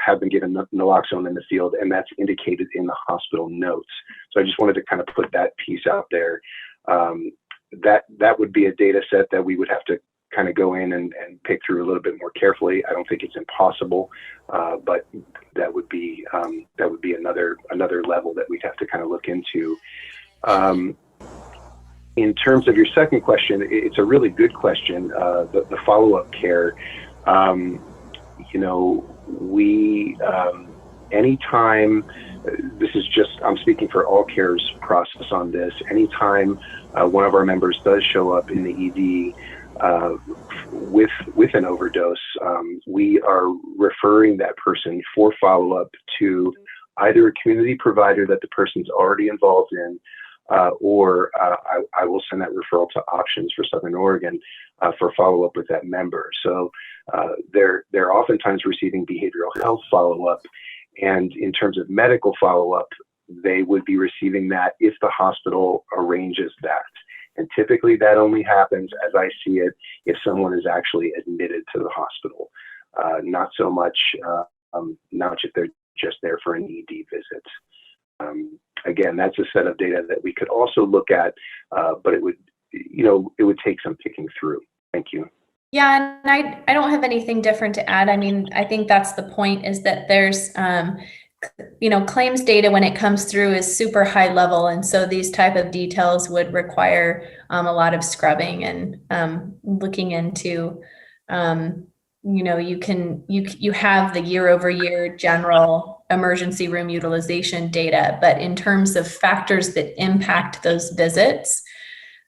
have been given naloxone in the field, and that's indicated in the hospital notes. So I just wanted to kind of put that piece out there. That would be a data set that we would have to kind of go in and pick through a little bit more carefully. I don't think it's impossible, but that would be another level that we'd have to kind of look into. In terms of your second question, it's a really good question. The follow-up care, anytime, this is just, I'm speaking for all care's process on this, anytime one of our members does show up in the ED with an overdose, we are referring that person for follow-up to either a community provider that the person's already involved in, or I will send that referral to Options for Southern Oregon for follow-up with that member. So they're oftentimes receiving behavioral health follow-up, and in terms of medical follow-up, they would be receiving that if the hospital arranges that. And typically that only happens, as I see it, if someone is actually admitted to the hospital, not so much if they're just there for an ED visit. Again, that's a set of data that we could also look at, but it would take some picking through. Thank you. Yeah, and I don't have anything different to add. I mean, I think that's the point, is that there's, claims data when it comes through is super high level. And so these type of details would require a lot of scrubbing and looking into, you have the year over year general emergency room utilization data, but in terms of factors that impact those visits,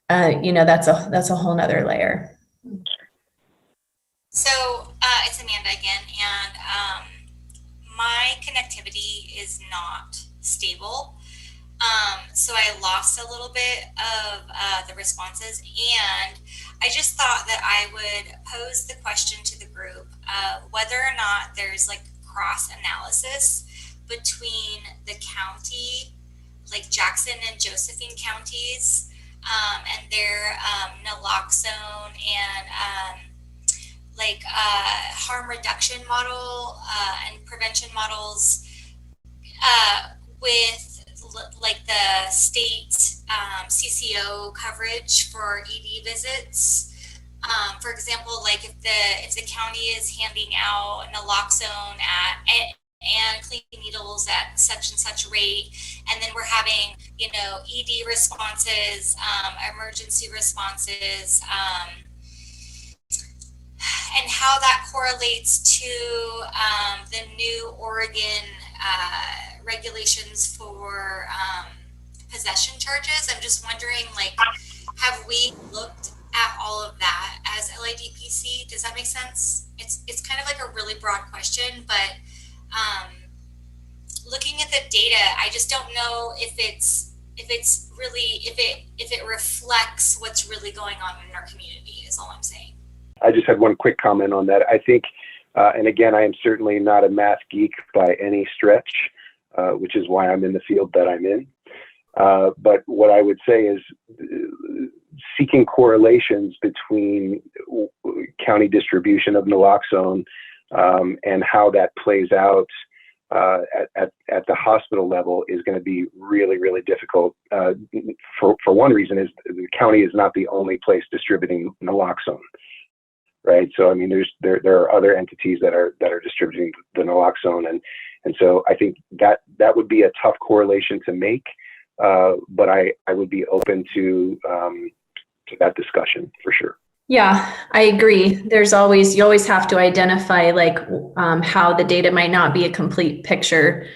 that's a whole nother layer. So it's Amanda again, and my connectivity is not stable. So I lost a little bit of the responses, and I just thought that I would pose the question to the group of whether or not there's like cross analysis between the county, like Jackson and Josephine counties, and their naloxone and harm reduction model and prevention models with like the state CCO coverage for ED visits. For example, like if the county is handing out naloxone and clean needles at such and such rate, and then we're having ED responses, emergency responses, and how that correlates to the new Oregon regulations for possession charges. I'm just wondering, have we looked at all of that as LADPC? Does that make sense? It's kind of like a really broad question, but looking at the data, I just don't know if it reflects what's really going on in our community, is all I'm saying. I just had one quick comment on that. I think, and again, I am certainly not a math geek by any stretch, which is why I'm in the field that I'm in. But what I would say is seeking correlations between county distribution of naloxone and how that plays out at the hospital level is going to be really, really difficult. For one reason is the county is not the only place distributing naloxone. Right. So, I mean, there are other entities that are distributing the naloxone. And so I think that would be a tough correlation to make. But I would be open to that discussion for sure. Yeah, I agree. You always have to identify how the data might not be a complete picture.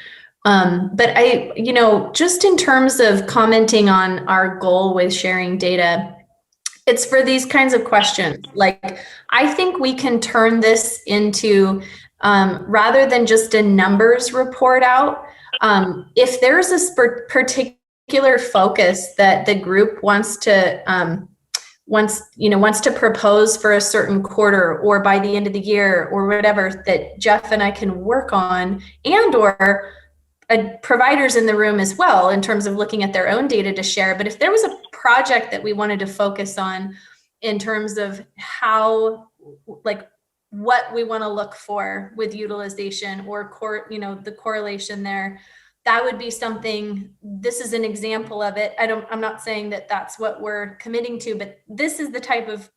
But just in terms of commenting on our goal with sharing data, it's for these kinds of questions. I think we can turn this into, rather than just a numbers report out, if there's a particular focus that the group wants to propose for a certain quarter or by the end of the year or whatever, that Jeff and I can work on, and or providers in the room as well, in terms of looking at their own data to share. But if there was a project that we wanted to focus on in terms of how, what we want to look for with utilization or the correlation there, that would be something. This is an example of it. I'm not saying that that's what we're committing to, but this is the type of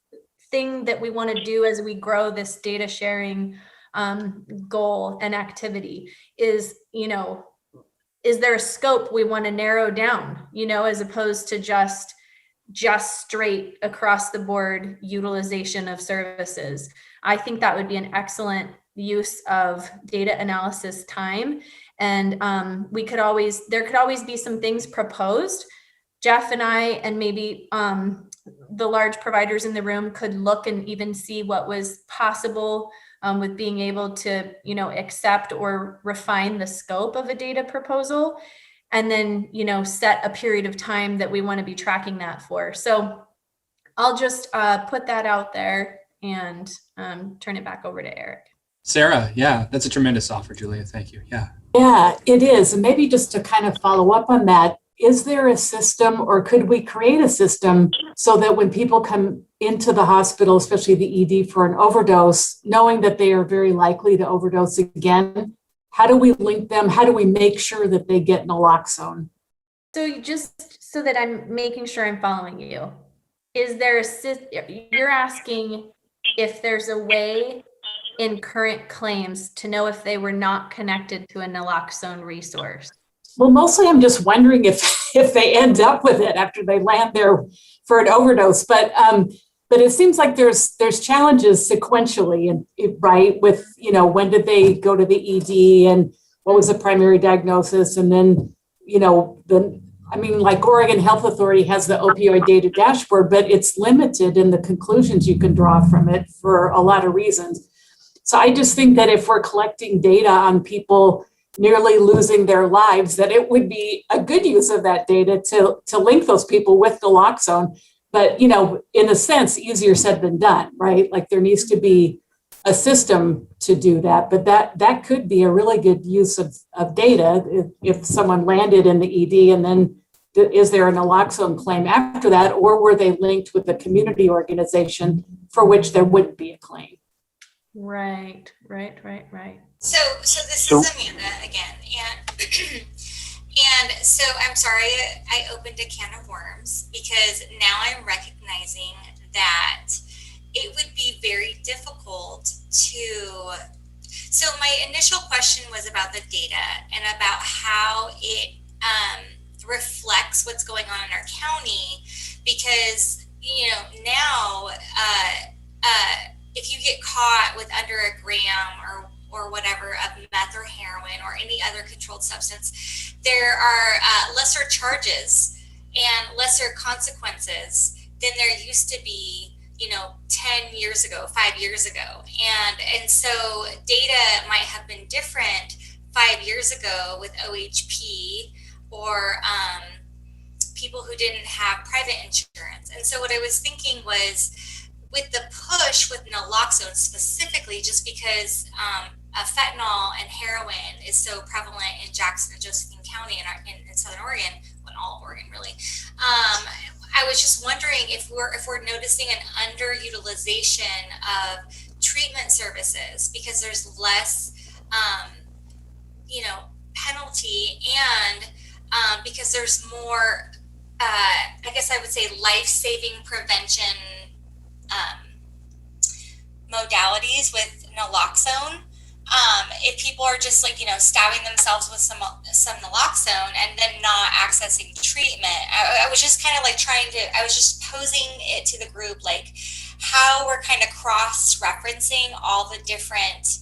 thing that we want to do as we grow this data sharing goal and activity. Is there a scope we want to narrow down, as opposed to just just straight across the board utilization of services. I think that would be an excellent use of data analysis time. And there could always be some things proposed. Jeff and I, and maybe the large providers in the room, could look and even see what was possible with being able to, accept or refine the scope of a data proposal, and then, set a period of time that we want to be tracking that for. So I'll just put that out there and turn it back over to Eric. Sarah, yeah, that's a tremendous offer, Julia. Thank you. Yeah. Yeah, it is. And maybe just to kind of follow up on that, is there a system, or could we create a system so that when people come into the hospital, especially the ED for an overdose, knowing that they are very likely to overdose again, how do we link them? How do we make sure that they get naloxone? So just so that I'm making sure I'm following you, is there you're asking if there's a way in current claims to know if they were not connected to a naloxone resource? Well, mostly I'm just wondering if they end up with it after they land there for an overdose. But it seems like there's challenges sequentially, and right, with when did they go to the ED and what was the primary diagnosis, and then like Oregon Health Authority has the opioid data dashboard, but it's limited in the conclusions you can draw from it for a lot of reasons. So I just think that if we're collecting data on people nearly losing their lives, that it would be a good use of that data to link those people with naloxone. But, in a sense, easier said than done, right? Like there needs to be a system to do that, but that could be a really good use of data if someone landed in the ED, and then is there a naloxone claim after that, or were they linked with a community organization for which there wouldn't be a claim? Right. So this is Amanda again, and so I'm sorry I opened a can of worms, because now I'm recognizing that it would be very difficult to. So my initial question was about the data and about how it reflects what's going on in our county, because now if you get caught with under a gram or whatever of meth or heroin or any other controlled substance, there are lesser charges and lesser consequences than there used to be 10 years ago, 5 years ago. And so data might have been different 5 years ago with OHP or people who didn't have private insurance. And so what I was thinking was, with the push with naloxone specifically, just because fentanyl and heroin is so prevalent in Jackson and Josephine County in Southern Oregon, well, all Oregon really, I was just wondering if we're noticing an underutilization of treatment services because there's less, penalty, and because there's more, I guess I would say, life-saving prevention modalities with naloxone. If people are just stabbing themselves with some naloxone and then not accessing treatment, I was just kind of I was just posing it to the group, how we're kind of cross-referencing all the different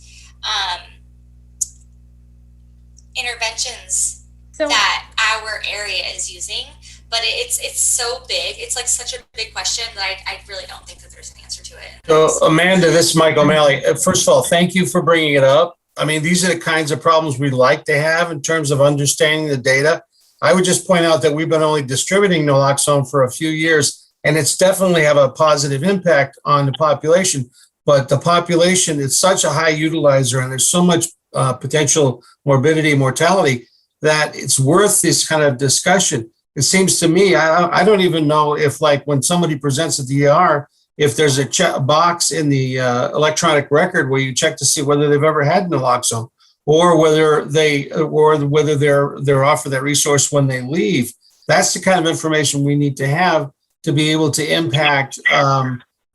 interventions that our area is using. But it's so big. It's such a big question that I really don't think that there's an answer to it. So Amanda, this is Mike O'Malley. First of all, thank you for bringing it up. I mean, these are the kinds of problems we'd like to have in terms of understanding the data. I would just point out that we've been only distributing naloxone for a few years, and it's definitely have a positive impact on the population. But the population is such a high utilizer, and there's so much potential morbidity, mortality, that it's worth this kind of discussion. It seems to me, I don't even know if when somebody presents at the ER, if there's a box in the electronic record where you check to see whether they've ever had naloxone, or whether they're offered that resource when they leave. That's the kind of information we need to have to be able to impact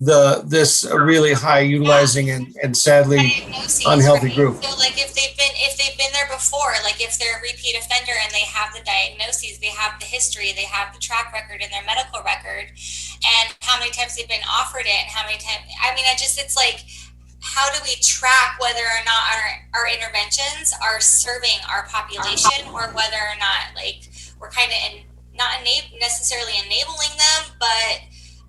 this really high utilizing and sadly unhealthy group. So if they've been there before, like if they're a repeat offender and they have the diagnoses, they have the history, they have the track record in their medical record, and how many times they've been offered it, and how many times, I mean, it's like, how do we track whether or not our interventions are serving our population, or whether or not like we're kind of not necessarily enabling them, but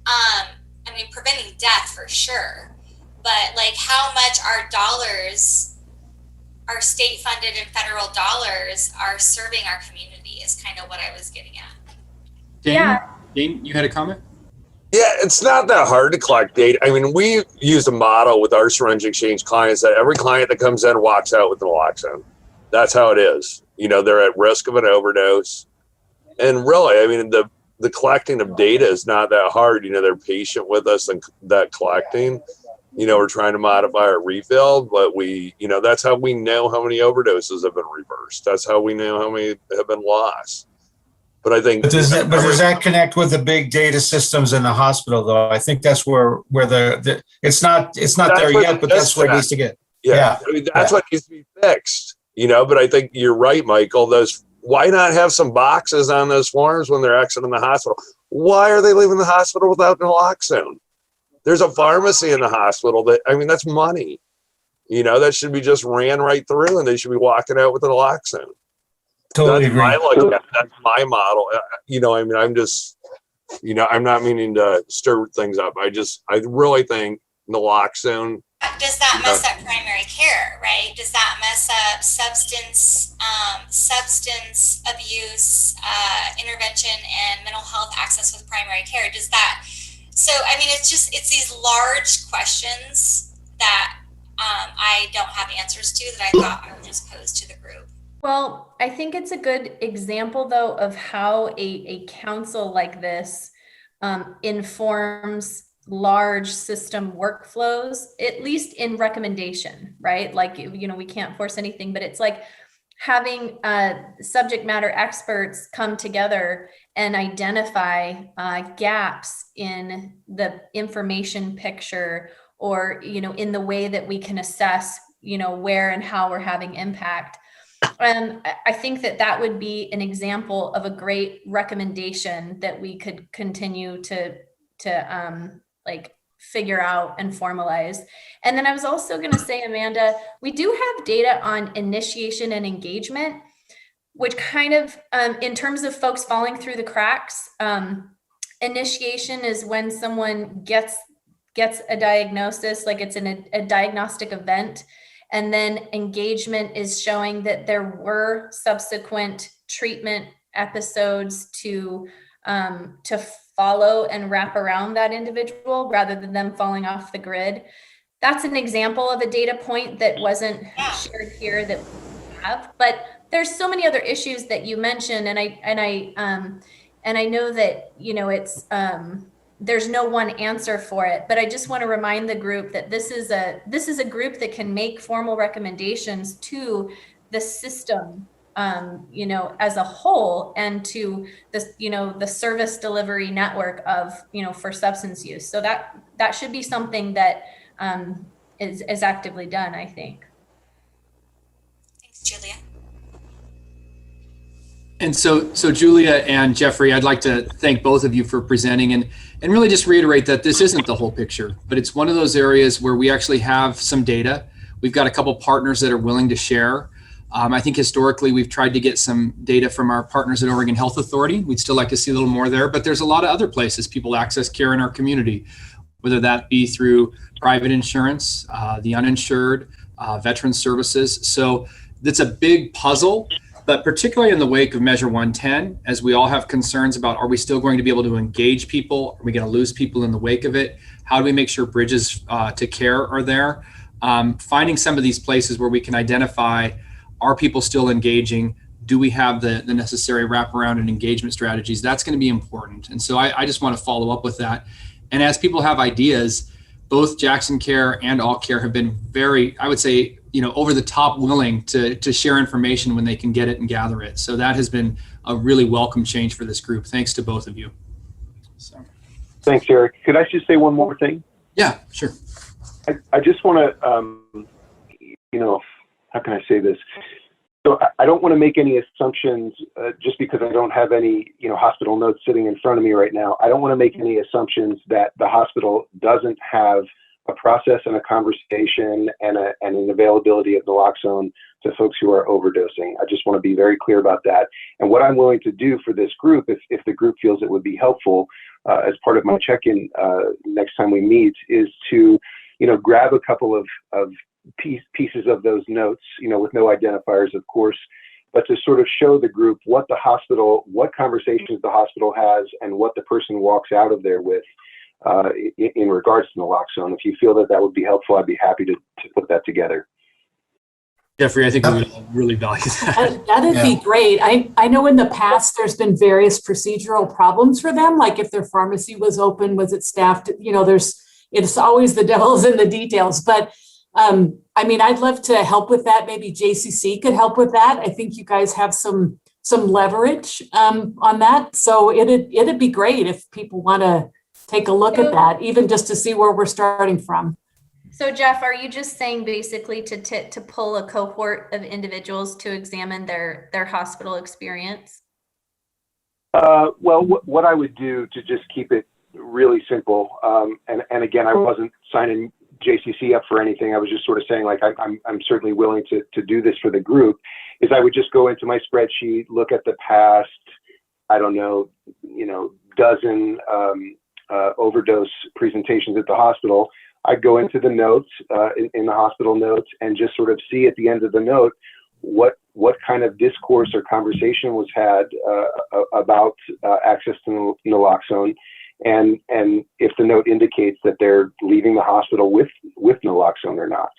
I mean, preventing death for sure, but like how much our dollars, our state funded and federal dollars, are serving our community is kind of what I was getting at. Dane, you had a comment? Yeah, it's not that hard to collect data. I mean, we use a model with our syringe exchange clients that every client that comes in walks out with naloxone. That's how it is. You know, they're at risk of an overdose. And really, I mean, the collecting of data is not that hard. You know, they're patient with us and that collecting. You know, we're trying to modify our refill, but that's how we know how many overdoses have been reversed. That's how we know how many have been lost. But I think, does that connect with the big data systems in the hospital though? I think that's where it's not there yet, but that's where it needs to get. Yeah. I mean, that's what needs to be fixed, you know, but I think you're right, Michael. Why not have some boxes on those forms when they're exiting the hospital? Why are they leaving the hospital without naloxone? There's a pharmacy in the hospital that's money. You know, that should be just ran right through and they should be walking out with naloxone. Totally agree. That's my model. You know, I mean, I'm just, you know, I'm not meaning to stir things up. I really think naloxone. Does that mess up primary care, right? Does that mess up substance abuse intervention and mental health access with primary care? Does that? So, I mean, it's these large questions that I don't have answers to that I thought I would just pose to the group. Well, I think it's a good example, though, of how a council like this informs large system workflows, at least in recommendation, right? Like, you know, we can't force anything, but it's like having subject matter experts come together and identify gaps in the information picture, or, you know, in the way that we can assess, you know, where and how we're having impact. I think that would be an example of a great recommendation that we could continue to like figure out and formalize. And then I was also going to say, Amanda, we do have data on initiation and engagement, which kind of, in terms of folks falling through the cracks, initiation is when someone gets a diagnosis, like it's a diagnostic event. And then engagement is showing that there were subsequent treatment episodes to follow and wrap around that individual rather than them falling off the grid. That's an example of a data point that wasn't shared here that we have, but there's so many other issues that you mentioned. And I know that, you know, it's, there's no one answer for it, but I just want to remind the group that this is a group that can make formal recommendations to the system, you know, as a whole, and to this, you know, the service delivery network of, you know, for substance use. So that should be something that is actively done, I think. Thanks, Julia. And so Julia and Jeffrey, I'd like to thank both of you for presenting and really just reiterate that this isn't the whole picture, but it's one of those areas where we actually have some data. We've got a couple partners that are willing to share. I think historically we've tried to get some data from our partners at Oregon Health Authority. We'd still like to see a little more there, but there's a lot of other places people access care in our community, whether that be through private insurance, the uninsured, veteran services. So it's a big puzzle. But particularly in the wake of Measure 110, as we all have concerns about, are we still going to be able to engage people? Are we going to lose people in the wake of it? How do we make sure bridges to care are there? Finding some of these places where we can identify, are people still engaging? Do we have the necessary wraparound and engagement strategies? That's going to be important. And so I just want to follow up with that. And as people have ideas, both Jackson Care and All Care have been very, I would say, you know, over the top willing to share information when they can get it and gather it. So that has been a really welcome change for this group. Thanks to both of you. So. Thanks, Eric. Could I just say one more thing? Yeah, sure. I just want to, you know, how can I say this? So I don't want to make any assumptions just because I don't have any, hospital notes sitting in front of me right now. I don't want to make any assumptions that the hospital doesn't have a process and a conversation and an availability of naloxone to folks who are overdosing. I just want to be very clear about that. And what I'm willing to do for this group, if the group feels it would be helpful as part of my check-in next time we meet, is to, grab a couple of pieces of those notes, with no identifiers, of course, but to sort of show the group what conversations the hospital has and what the person walks out of there with in regards to naloxone. If you feel that would be helpful, I'd be happy to put that together. Jeffrey, I think we would really value that. That'd be great. I know in the past there's been various procedural problems for them, like if their pharmacy was open, was it staffed? It's always the devil's in the details. But I'd love to help with that. Maybe JCC could help with that. I think you guys have some leverage on that. So it'd be great if people want to take a look at that, even just to see where we're starting from. So Jeff, are you just saying basically to pull a cohort of individuals to examine their hospital experience? Well, what I would do to just keep it really simple, and again, I wasn't signing JCC up for anything. I was just sort of saying, like, I'm certainly willing to do this for the group, is I would just go into my spreadsheet, look at the past, I don't know, dozen overdose presentations at the hospital. I'd go into the notes in the hospital notes and just sort of see at the end of the note what kind of discourse or conversation was had about access to naloxone, and if the note indicates that they're leaving the hospital with naloxone or not.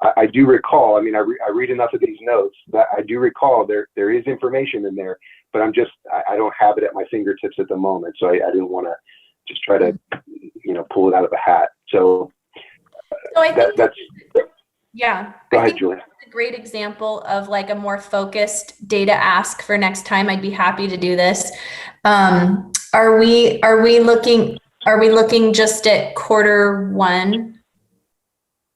I do recall, I read enough of these notes that I do recall there is information in there, but I don't have it at my fingertips at the moment, so I didn't want to just try to pull it out of a hat. So I think that's yeah. Go I ahead, think Julia. that's a great example of like a more focused data ask for next time. I'd be happy to do this. Are we looking just at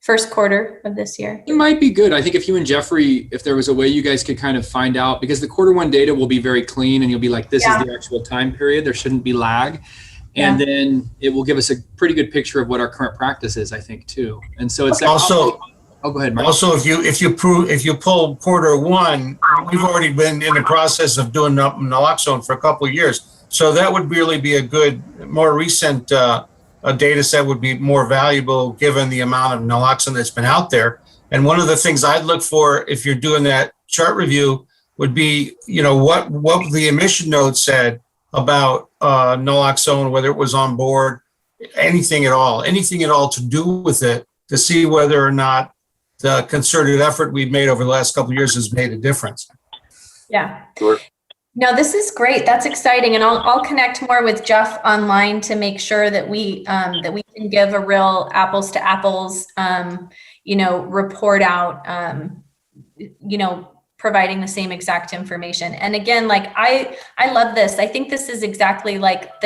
first quarter of this year? It might be good. I think if you and Jeffrey, if there was a way you guys could kind of find out, because the Q1 data will be very clean and you'll be like, this is the actual time period. There shouldn't be lag. And then it will give us a pretty good picture of what our current practice is, I think, too. And so it's also, go ahead, Mike. Also, if you pull Q1, we've already been in the process of doing naloxone for a couple of years. So that would really be a good, more recent data set would be more valuable given the amount of naloxone that's been out there. And one of the things I'd look for if you're doing that chart review would be, what the emission note said about naloxone, whether it was on board, anything at all to do with it, to see whether or not the concerted effort we've made over the last couple of years has made a difference. Yeah. Sure. No, this is great. That's exciting. And I'll connect more with Jeff online to make sure that we can give a real apples to apples, report out, providing the same exact information. And again, like I love this. I think this is exactly like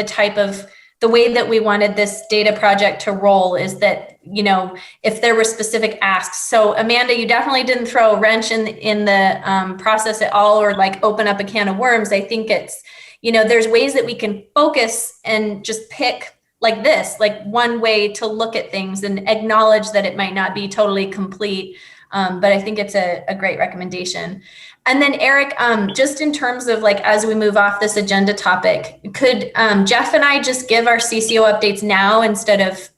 the way that we wanted this data project to roll, is that, if there were specific asks. So Amanda, you definitely didn't throw a wrench in the process at all, or like open up a can of worms. I think it's, there's ways that we can focus and just pick like this, like one way to look at things and acknowledge that it might not be totally complete. But I think it's a great recommendation. And then Eric, just in terms of like, as we move off this agenda topic, could Jeff and I just give our CCO updates now instead of?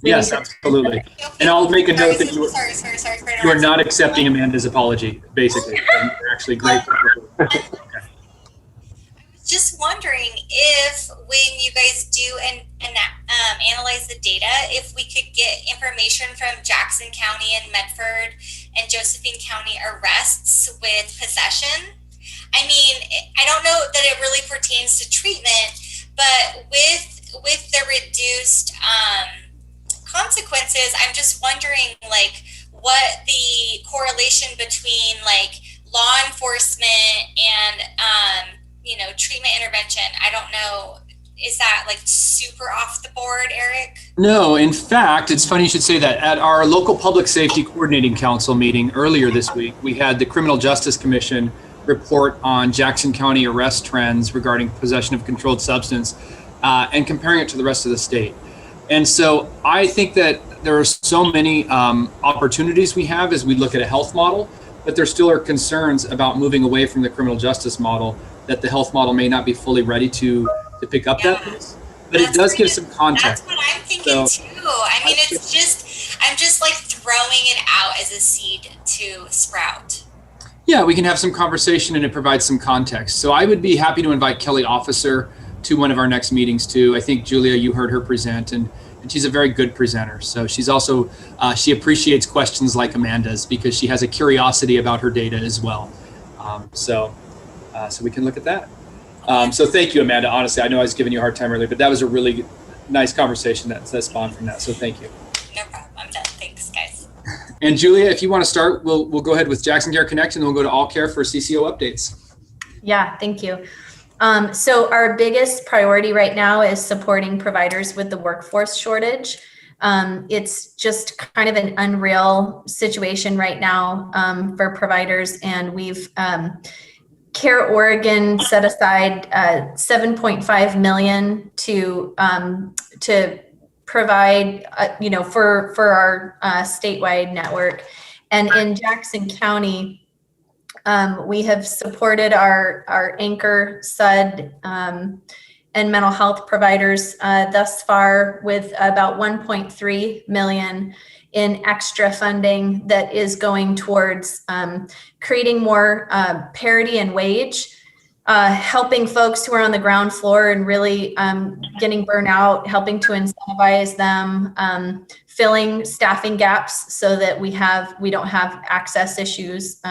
Yes, absolutely. And I'll make a note that you are not accepting Amanda's apology, basically. You're actually grateful. Okay. Just wondering if when you guys do analyze the data, if we could get information from Jackson County and Medford and Josephine County arrests with possession. I mean, I don't know that it really pertains to treatment, but with the reduced consequences, I'm just wondering like what the correlation between like law enforcement and treatment intervention. I don't know is that like super off the board, Eric? No, in fact, it's funny you should say that. At our local Public Safety Coordinating Council meeting earlier this week, we had the Criminal Justice Commission report on Jackson County arrest trends regarding possession of controlled substance and comparing it to the rest of the state. And so I think that there are so many opportunities we have as we look at a health model, but there still are concerns about moving away from the criminal justice model, that the health model may not be fully ready to pick up that piece. But it does give some context. That's what I'm thinking too. I mean, it's just, I'm just like throwing it out as a seed to sprout. Yeah, we can have some conversation and it provides some context. So I would be happy to invite Kelly Officer to one of our next meetings too. I think, Julia, you heard her present, and she's a very good presenter. So she's also, she appreciates questions like Amanda's because she has a curiosity about her data as well. So we can look at that. So thank you, Amanda. Honestly, I know I was giving you a hard time earlier, but that was a really nice conversation that spawned from that. So thank you. No problem. I'm done. Thanks, guys. And Julia, if you want to start, we'll go ahead with Jackson Care Connect, and then we'll go to All Care for CCO updates. Yeah, thank you. So our biggest priority right now is supporting providers with the workforce shortage. It's just kind of an unreal situation right now for providers, and we've Care Oregon set aside $7.5 million to provide, for our statewide network. And in Jackson County, we have supported our anchor SUD and mental health providers thus far with about 1.3 million in extra funding that is going towards creating more parity in wage, helping folks who are on the ground floor and really getting burnout, helping to incentivize them, filling staffing gaps so that we don't have access issues,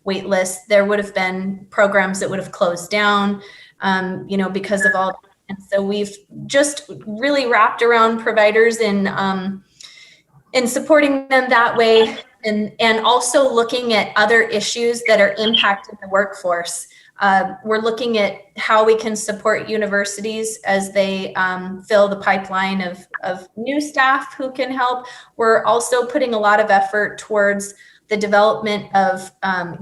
wait lists. There would have been programs that would have closed down, because of all that. And so we've just really wrapped around providers in supporting them that way, and also looking at other issues that are impacting the workforce. We're looking at how we can support universities as they fill the pipeline of new staff who can help. We're also putting a lot of effort towards the development of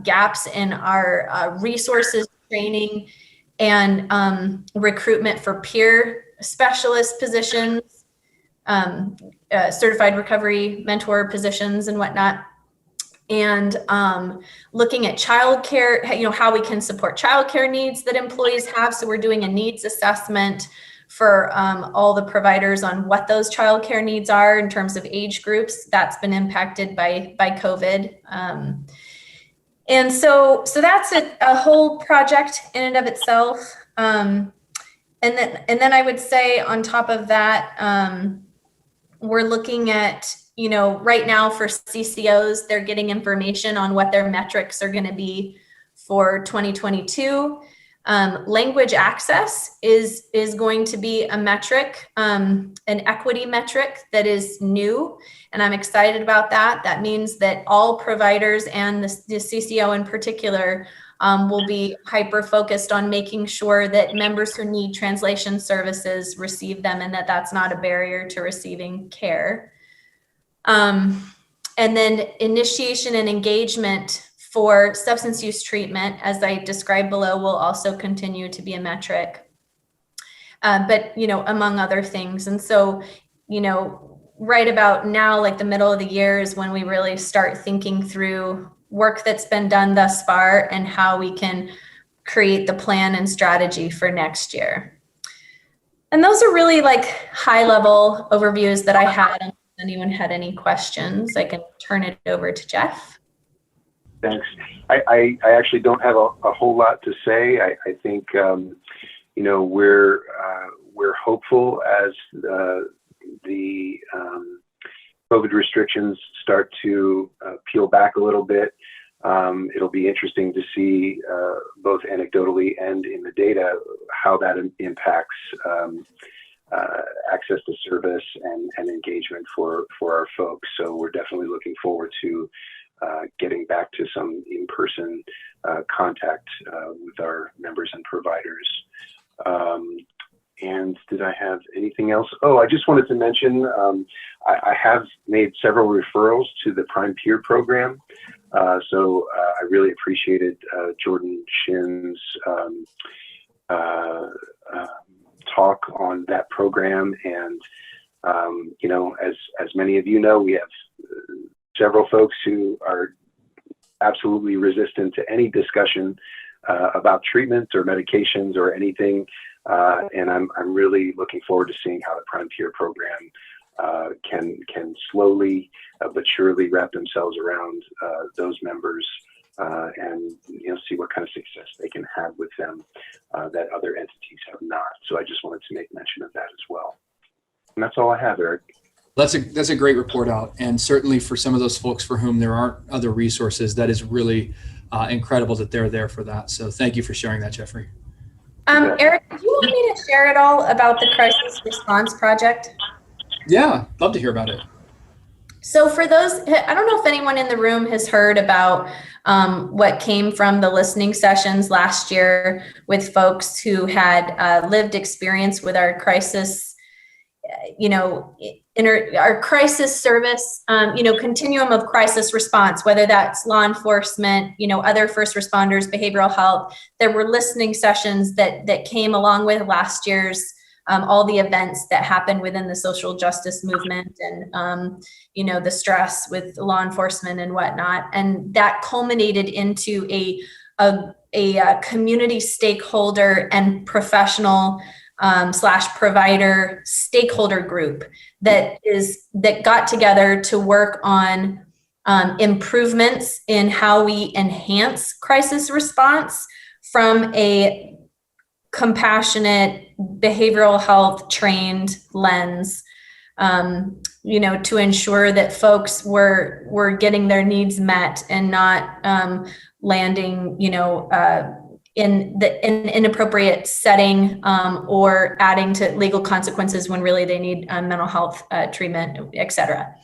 gaps in our resources, training, and recruitment for peer specialist positions, certified recovery mentor positions and whatnot. And looking at childcare, how we can support childcare needs that employees have. So we're doing a needs assessment for all the providers on what those childcare needs are in terms of age groups that's been impacted by COVID. And so that's a whole project in and of itself. And then I would say on top of that, we're looking at, right now for CCOs, they're getting information on what their metrics are going to be for 2022. Language access is going to be a metric, an equity metric that is new, and I'm excited about that. That means that all providers and the CCO in particular will be hyper focused on making sure that members who need translation services receive them, and that's not a barrier to receiving care. And then initiation and engagement for substance use treatment, as I described below, will also continue to be a metric, but, among other things. And so, right about now, like the middle of the year is when we really start thinking through work that's been done thus far and how we can create the plan and strategy for next year. And those are really like high level overviews that I had. If anyone had any questions, I can turn it over to Jeff. Thanks. I actually don't have a whole lot to say. I think, we're hopeful as the COVID restrictions start to peel back a little bit. It'll be interesting to see both anecdotally and in the data how that impacts access to service and engagement for our folks. So we're definitely looking forward to getting back to some in-person contact with our members and providers. And did I have anything else? Oh, I just wanted to mention, I have made several referrals to the Prime Peer program. So I really appreciated Jordan Shin's talk on that program. And, you know, as many of you know, we have several folks who are absolutely resistant to any discussion about treatment or medications or anything. And I'm really looking forward to seeing how the Prime Peer program can slowly but surely wrap themselves around those members and, you know, see what kind of success they can have with them that other entities have not. So I just wanted to make mention of that as well. And that's all I have, Eric. That's a great report out, and certainly for some of those folks for whom there aren't other resources, that is really incredible that they're there for that. So thank you for sharing that, Jeffrey. Eric, do you want me to share at all about the Crisis Response Project? Yeah, love to hear about it. So for those, I don't know if anyone in the room has heard about what came from the listening sessions last year with folks who had lived experience with our crisis, our crisis service, continuum of crisis response, whether that's law enforcement, other first responders, behavioral health. There were listening sessions that came along with last year's all the events that happened within the social justice movement and, the stress with law enforcement and whatnot. And that culminated into a community stakeholder and professional / provider stakeholder group that got together to work on improvements in how we enhance crisis response from a compassionate behavioral health trained lens, to ensure that folks were getting their needs met and not landing, in an inappropriate setting or adding to legal consequences when really they need mental health treatment, et cetera.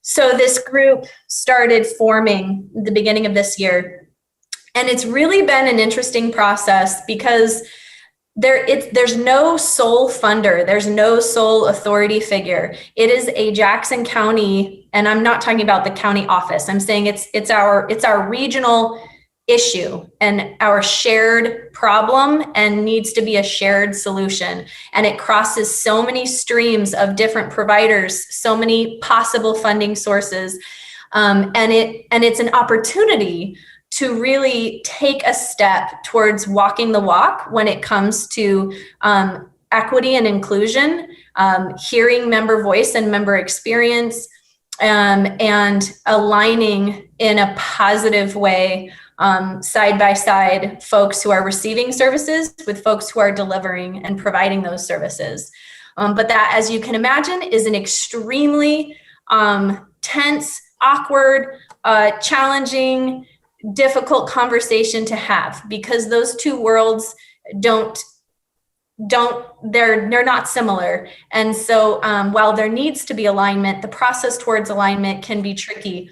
So this group started forming at the beginning of this year. And it's really been an interesting process because there's no sole funder, there's no sole authority figure. It is a Jackson County, and I'm not talking about the county office. I'm saying it's our regional issue and our shared problem and needs to be a shared solution. And it crosses so many streams of different providers, so many possible funding sources. And it's an opportunity to really take a step towards walking the walk when it comes to equity and inclusion, hearing member voice and member experience, and aligning in a positive way side by side folks who are receiving services with folks who are delivering and providing those services. But that, as you can imagine, is an extremely tense, awkward, challenging, difficult conversation to have because those two worlds they're not similar. And so while there needs to be alignment, the process towards alignment can be tricky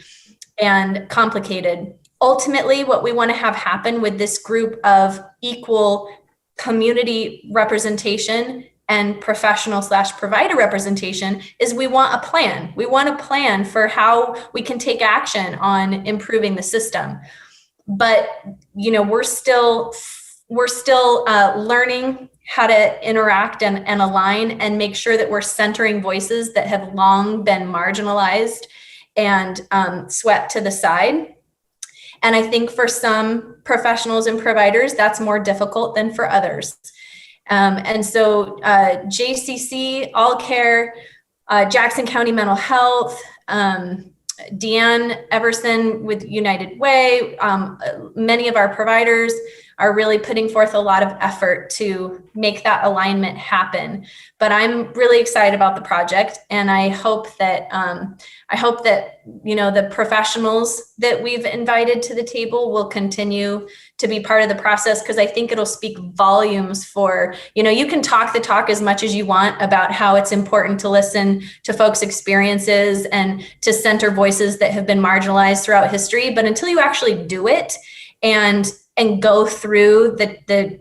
and complicated. Ultimately, what we want to have happen with this group of equal community representation and professional / provider representation is we want a plan. We want a plan for how we can take action on improving the system. But, we're still learning how to interact and align and make sure that we're centering voices that have long been marginalized and swept to the side. And I think for some professionals and providers, that's more difficult than for others. And so JCC, All Care, Jackson County Mental Health, Deanne Everson with United Way, many of our providers are really putting forth a lot of effort to make that alignment happen. But I'm really excited about the project, and I hope that the professionals that we've invited to the table will continue to be part of the process, because I think it'll speak volumes for, you can talk the talk as much as you want about how it's important to listen to folks' experiences and to center voices that have been marginalized throughout history, but until you actually do it and go through the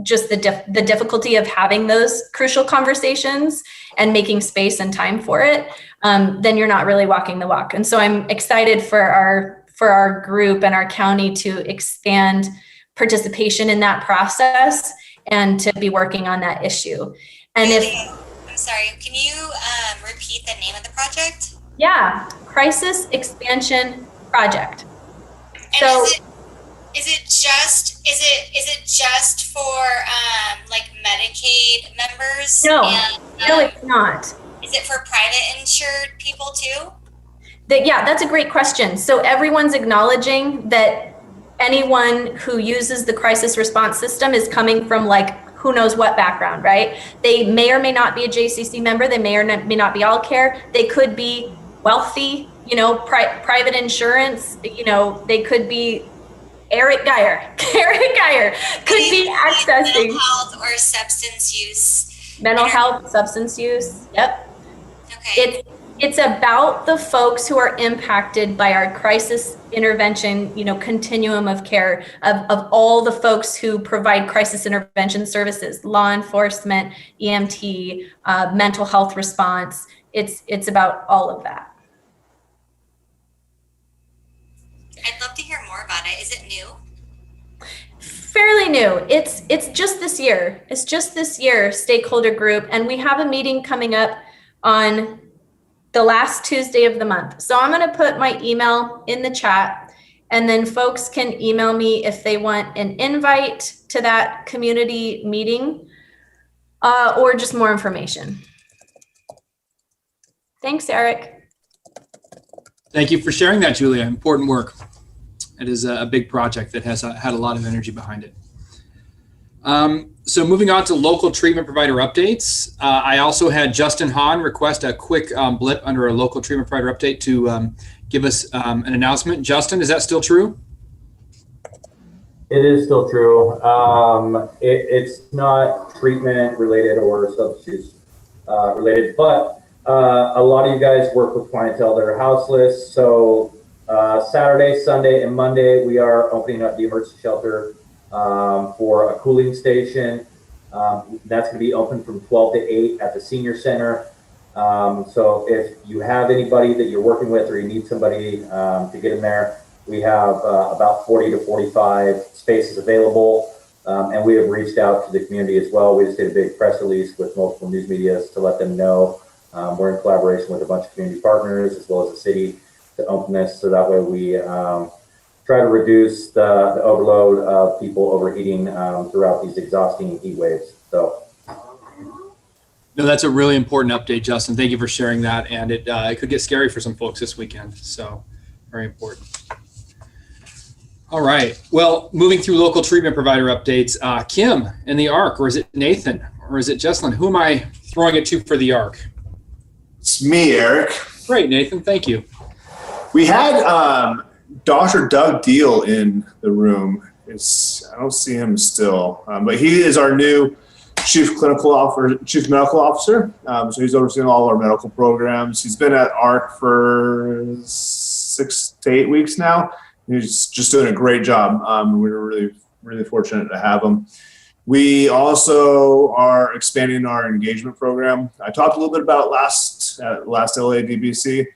just the difficulty of having those crucial conversations and making space and time for it, then you're not really walking the walk. And so I'm excited for our group and our county to expand participation in that process and to be working on that issue. And I'm sorry, can you repeat the name of the project? Yeah, Crisis Expansion Project. And So is it just for like Medicaid members? no, And, no, it's not. Is it for private insured people too? Yeah, that's a great question. So everyone's acknowledging that anyone who uses the crisis response system is coming from like who knows what background, right? They may or may not be a JCC member. They may or may not be all care. They could be wealthy, you know, private insurance, you know, they could be Eric Geyer could be accessing mental health or substance use. Mental health, substance use. Yep. Okay. It's about the folks who are impacted by our crisis intervention, you know, continuum of care of all the folks who provide crisis intervention services, law enforcement, EMT, mental health response. It's about all of that. I'd love to hear more about it. Is it new? Fairly new. It's just this year. It's just this year, stakeholder group, and we have a meeting coming up on the last Tuesday of the month. So I'm going to put my email in the chat, and then folks can email me if they want an invite to that community meeting or just more information. Thanks, Eric. Thank you for sharing that, Julia. Important work. It is a big project that has had a lot of energy behind it. So moving on to local treatment provider updates. I also had Justin Hahn request a quick blip under a local treatment provider update to give us an announcement. Justin, is that still true? It is still true. It's not treatment related or substance related, but a lot of you guys work with clientele that are houseless. So Saturday, Sunday, and Monday, we are opening up the emergency shelter for a cooling station. That's going to be open from 12 to 8 at the senior center. So if you have anybody that you're working with or you need somebody to get in there, we have about 40 to 45 spaces available. And we have reached out to the community as well. We just did a big press release with multiple news medias to let them know. We're in collaboration with a bunch of community partners as well as the city to open this, so that way we try to reduce the overload of people overheating throughout these exhausting heat waves. So, no, that's a really important update, Justin. Thank you for sharing that. And it could get scary for some folks this weekend. So, very important. All right. Well, moving through local treatment provider updates, Kim in the ARC, or is it Nathan, or is it Jesslyn? Who am I throwing it to for the ARC? It's me, Eric. Great, Nathan. Thank you. We had Dr. Doug Deal in the room. I don't see him still, but he is our new chief medical officer. So he's overseeing all our medical programs. He's been at ARC for 6 to 8 weeks now. He's just doing a great job. We're really fortunate to have him. We also are expanding our engagement program. I talked a little bit about last LADPC.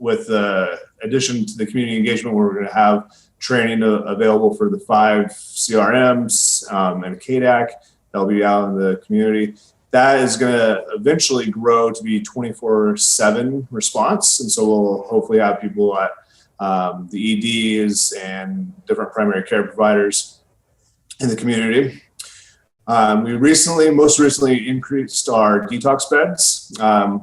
With the addition to the community engagement, where we're going to have training available for the 5 CRMs and a KDAC that'll be out in the community. That is going to eventually grow to be 24/7 response. And so we'll hopefully have people at the EDs and different primary care providers in the community. We most recently increased our detox beds to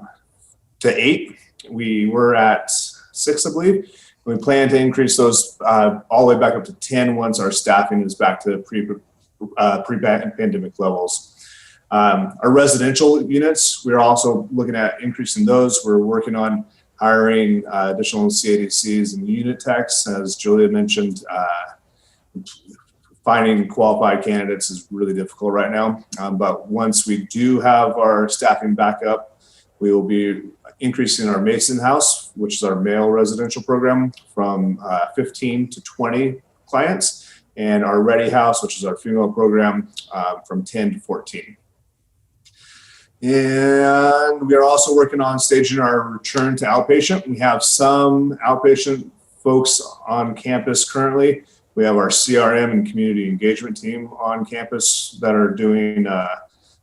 8. We were at 6, I believe. We plan to increase those all the way back up to 10 once our staffing is back to pre-pandemic levels. Our residential units, we're also looking at increasing those. We're working on hiring additional CADCs and unit techs. As Julia mentioned, finding qualified candidates is really difficult right now. But once we do have our staffing back up, we will be increasing our Mason House, which is our male residential program, from 15 to 20 clients. and our Ready House, which is our female program, from 10 to 14. And we are also working on staging our return to outpatient. We have some outpatient folks on campus currently. We have our CRM and community engagement team on campus that are doing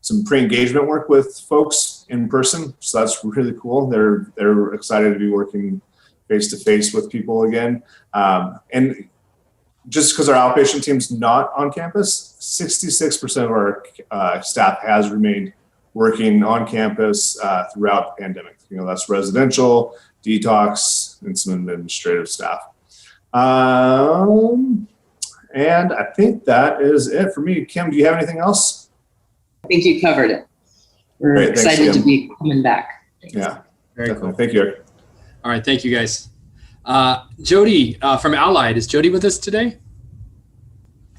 some pre-engagement work with folks in person. So that's really cool. They're excited to be working face-to-face with people again. And just because our outpatient team's not on campus, 66% of our staff has remained working on campus throughout the pandemic. You know, that's residential, detox, and some administrative staff. And I think that is it for me. Kim, do you have anything else? I think you covered it. We're Great, excited thanks, to be coming back. Yeah, Very definitely. cool. Thank you. All right, thank you guys. Jody from Allied, is Jody with us today?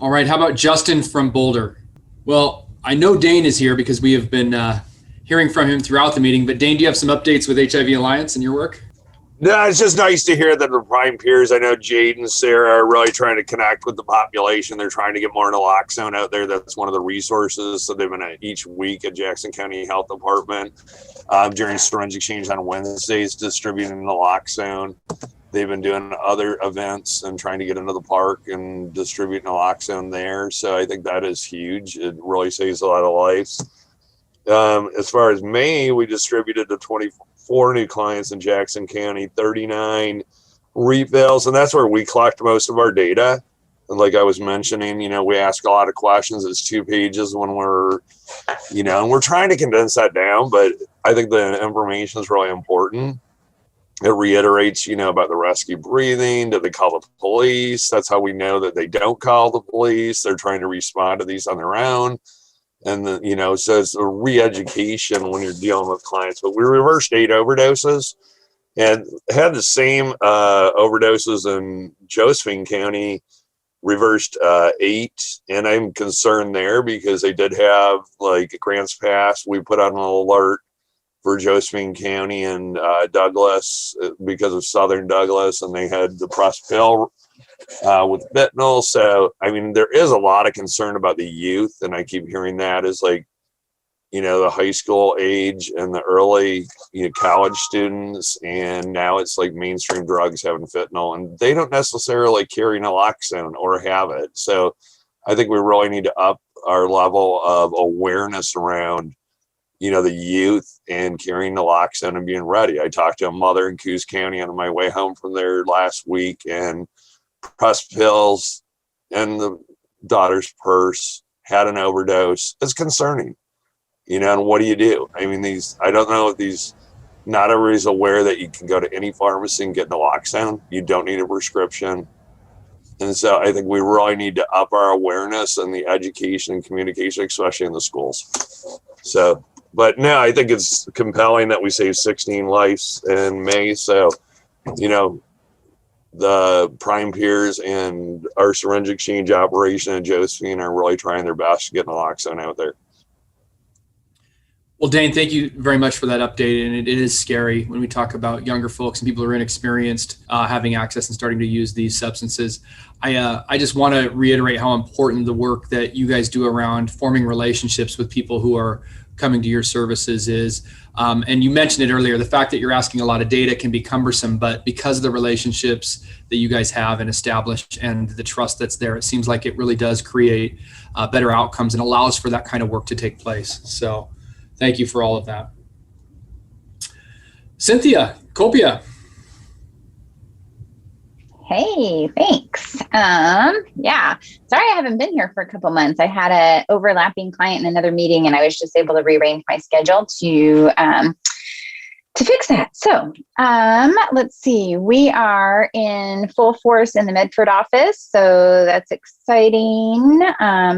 All right, how about Justin from Boulder? Well, I know Dane is here because we have been hearing from him throughout the meeting, but Dane, do you have some updates with HIV Alliance in your work? No, it's just nice to hear that the Prime peers, I know Jade and Sarah are really trying to connect with the population. They're trying to get more naloxone out there. That's one of the resources. So they've been each week at Jackson County Health Department during syringe exchange on Wednesdays distributing naloxone. They've been doing other events and trying to get into the park and distribute naloxone there. So I think that is huge. It really saves a lot of lives. As far as May, we distributed to 24 new clients in Jackson County, 39 refills, and that's where we collect most of our data. And like I was mentioning, you know, we ask a lot of questions. It's 2 pages when we're, you know, and we're trying to condense that down, but I think the information is really important. It reiterates, you know, about the rescue breathing. Do they call the police? That's how we know that they don't call the police. They're trying to respond to these on their own. And, the, you know, so it's a re-education when you're dealing with clients. But we reversed 8 overdoses and had the same overdoses in Josephine County, reversed 8. And I'm concerned there because they did have, like, Grants Pass. We put out an alert for Josephine County and Douglas because of Southern Douglas, and they had the pressed pill with fentanyl. So, I mean, there is a lot of concern about the youth, and I keep hearing that is like, you know, the high school age and the early, you know, college students, and now it's like mainstream drugs having fentanyl, and they don't necessarily carry naloxone or have it. So I think we really need to up our level of awareness around, you know, the youth and carrying naloxone and being ready. I talked to a mother in Coos County on my way home from there last week, and pressed pills in the daughter's purse, had an overdose. It's concerning, you know, and what do you do? I mean, I don't know if not everybody's aware that you can go to any pharmacy and get naloxone. You don't need a prescription. And so I think we really need to up our awareness and the education and communication, especially in the schools. So, but no, I think it's compelling that we saved 16 lives in May. So, you know, the Prime peers and our syringe exchange operation in Josephine are really trying their best to get naloxone out there. Well, Dane, thank you very much for that update. And it is scary when we talk about younger folks and people who are inexperienced having access and starting to use these substances. I just want to reiterate how important the work that you guys do around forming relationships with people who are coming to your services is. And you mentioned it earlier, the fact that you're asking a lot of data can be cumbersome, but because of the relationships that you guys have and established and the trust that's there, it seems like it really does create better outcomes and allows for that kind of work to take place. So thank you for all of that. Cynthia Copia. Hey, thanks. Yeah, sorry I haven't been here for a couple months. I had a overlapping client in another meeting, and I was just able to rearrange my schedule to fix that. So let's see. We are in full force in the Medford office, so that's exciting.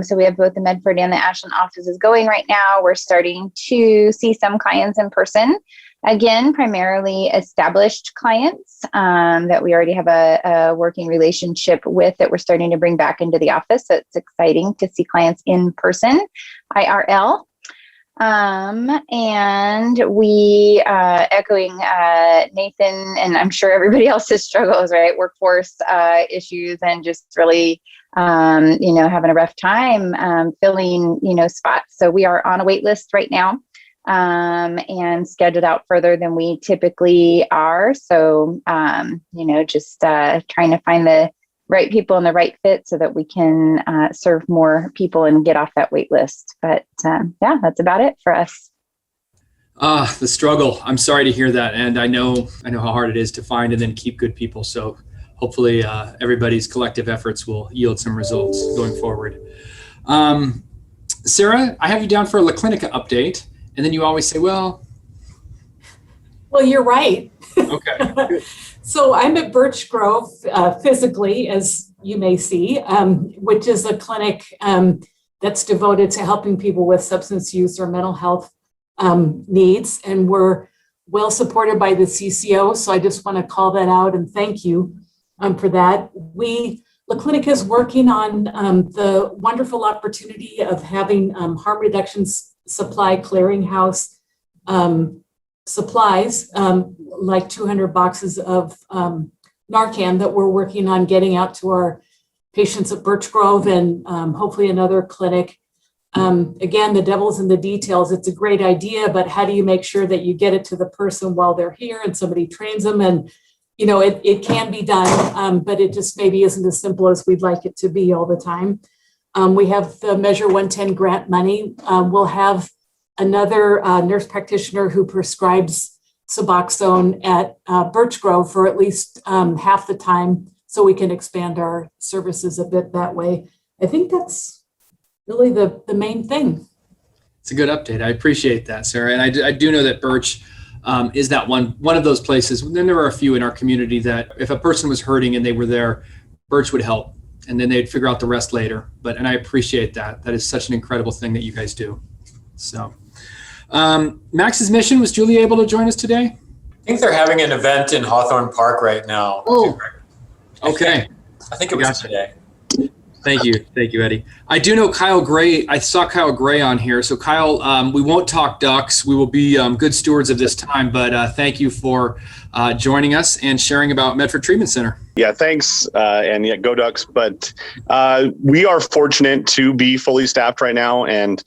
So we have both the Medford and the Ashland offices going right now. We're starting to see some clients in person. Again, primarily established clients that we already have a working relationship with that we're starting to bring back into the office. So it's exciting to see clients in person, IRL. And we, echoing Nathan, and I'm sure everybody else's struggles, right? Workforce issues and just really having a rough time filling, spots. So we are on a wait list right now and scheduled out further than we typically are. So, just trying to find the right people and the right fit so that we can serve more people and get off that wait list. But that's about it for us. The struggle. I'm sorry to hear that. And I know how hard it is to find and then keep good people. So hopefully everybody's collective efforts will yield some results going forward. Sarah, I have you down for a La Clinica update. And then you always say, well, you're right. Okay. So I'm at Birch Grove physically, as you may see, which is a clinic that's devoted to helping people with substance use or mental health needs. And we're well supported by the CCO. So I just want to call that out and thank you for that. La Clinica is working on the wonderful opportunity of having harm reduction supply clearinghouse supplies, like 200 boxes of Narcan that we're working on getting out to our patients at Birch Grove and hopefully another clinic. Again, the devil's in the details. It's a great idea, but how do you make sure that you get it to the person while they're here and somebody trains them? And, it can be done, but it just maybe isn't as simple as we'd like it to be all the time. We have the Measure 110 grant money. We'll have another nurse practitioner who prescribes Suboxone at Birch Grove for at least half the time, so we can expand our services a bit that way. I think that's really the main thing. It's a good update. I appreciate that, Sarah. And I do know that Birch is that one of those places. Then there are a few in our community that if a person was hurting and they were there, Birch would help. And then they'd figure out the rest later. And I appreciate that. That is such an incredible thing that you guys do. So Max's mission, was Julie able to join us today? I think they're having an event in Hawthorne Park right now. Oh, okay. I think it was today. Thank you, Eddie. I do know Kyle Gray. I saw Kyle Gray on here. So Kyle, we won't talk ducks. We will be good stewards of this time, but thank you for joining us and sharing about Medford Treatment Center. Yeah, thanks. And yeah, go Ducks. But we are fortunate to be fully staffed right now. And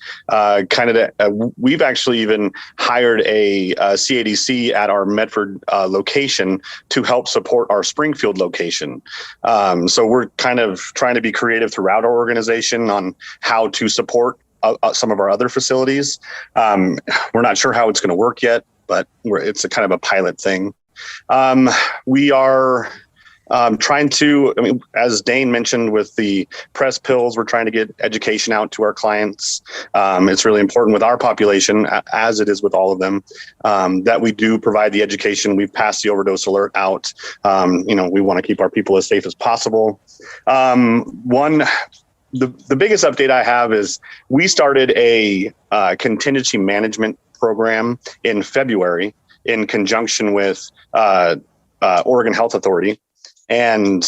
we've actually even hired a CADC at our Medford location to help support our Springfield location. So we're kind of trying to be creative throughout our organization on how to support some of our other facilities. We're not sure how it's going to work yet, but it's a kind of a pilot thing. We are trying to, as Dane mentioned with the press pills, we're trying to get education out to our clients. It's really important with our population, as it is with all of them, that we do provide the education. We've passed the overdose alert out. We want to keep our people as safe as possible. The biggest update I have is we started a contingency management program in February in conjunction with Oregon Health Authority. And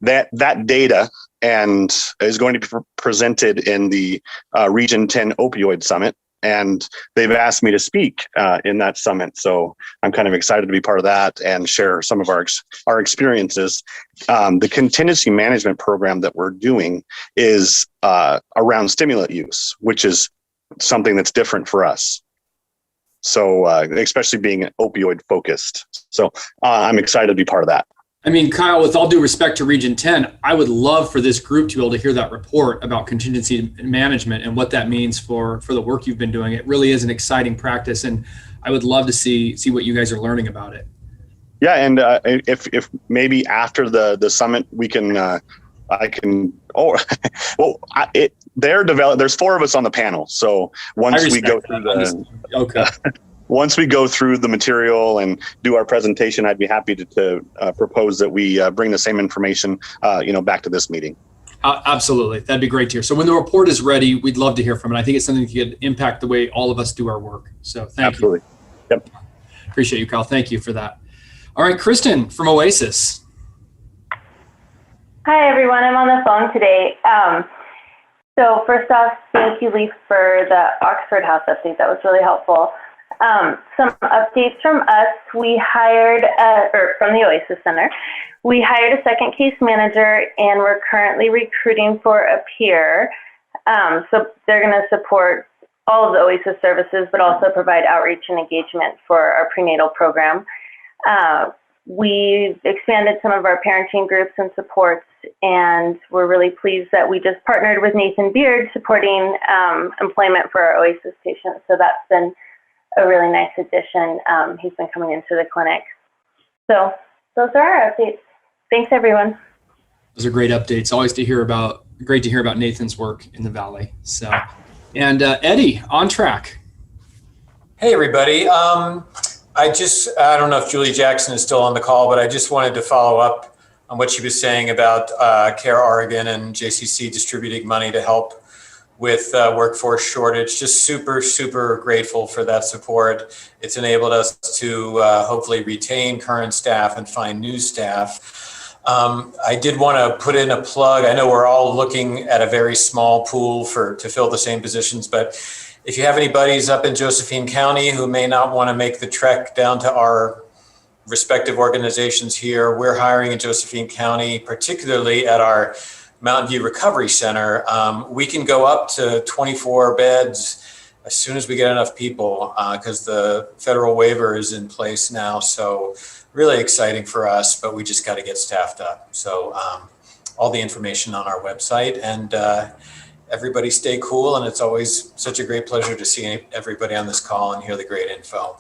that data is going to be presented in the Region 10 Opioid Summit. And they've asked me to speak in that summit. So I'm kind of excited to be part of that and share some of our experiences. The contingency management program that we're doing is around stimulant use, which is something that's different for us. So especially being opioid focused. So I'm excited to be part of that. Kyle, with all due respect to Region 10, I would love for this group to be able to hear that report about contingency management and what that means for the work you've been doing. It really is an exciting practice, and I would love to see what you guys are learning about it. Yeah, and if maybe after the summit we can, there's 4 of us on the panel. So once we go through once we go through the material and do our presentation, I'd be happy to propose that we bring the same information, back to this meeting. Absolutely. That'd be great to hear. So when the report is ready, we'd love to hear from it. I think it's something that could impact the way all of us do our work. So thank you. Yep. Appreciate you, Kyle. Thank you for that. All right, Kristen from Oasis. Hi, everyone. I'm on the phone today. So first off, thank you, Leaf, for the Oxford House update. That was really helpful. Some updates from us. We hired, or from the Oasis Center, we hired a second case manager, and we're currently recruiting for a peer. So they're going to support all of the Oasis services, but also provide outreach and engagement for our prenatal program. We've expanded some of our parenting groups and supports, and we're really pleased that we just partnered with Nathan Beard supporting employment for our Oasis patients. So that's been a really nice addition. He's been coming into the clinic. So those are our updates. Thanks, everyone. Those are great updates. Always great to hear about Nathan's work in the Valley. So, and Eddie, on track. Hey, everybody. I don't know if Julie Jackson is still on the call, but I just wanted to follow up on what she was saying about Care Oregon and JCC distributing money to help with workforce shortage. Just super, super grateful for that support. It's enabled us to hopefully retain current staff and find new staff. I did want to put in a plug. I know we're all looking at a very small pool to fill the same positions, but if you have any buddies up in Josephine County who may not want to make the trek down to our respective organizations here, we're hiring in Josephine County, particularly at our Mountain View Recovery Center. We can go up to 24 beds as soon as we get enough people because the federal waiver is in place now. So really exciting for us, but we just got to get staffed up. So all the information on our website, and everybody stay cool. And it's always such a great pleasure to see everybody on this call and hear the great info.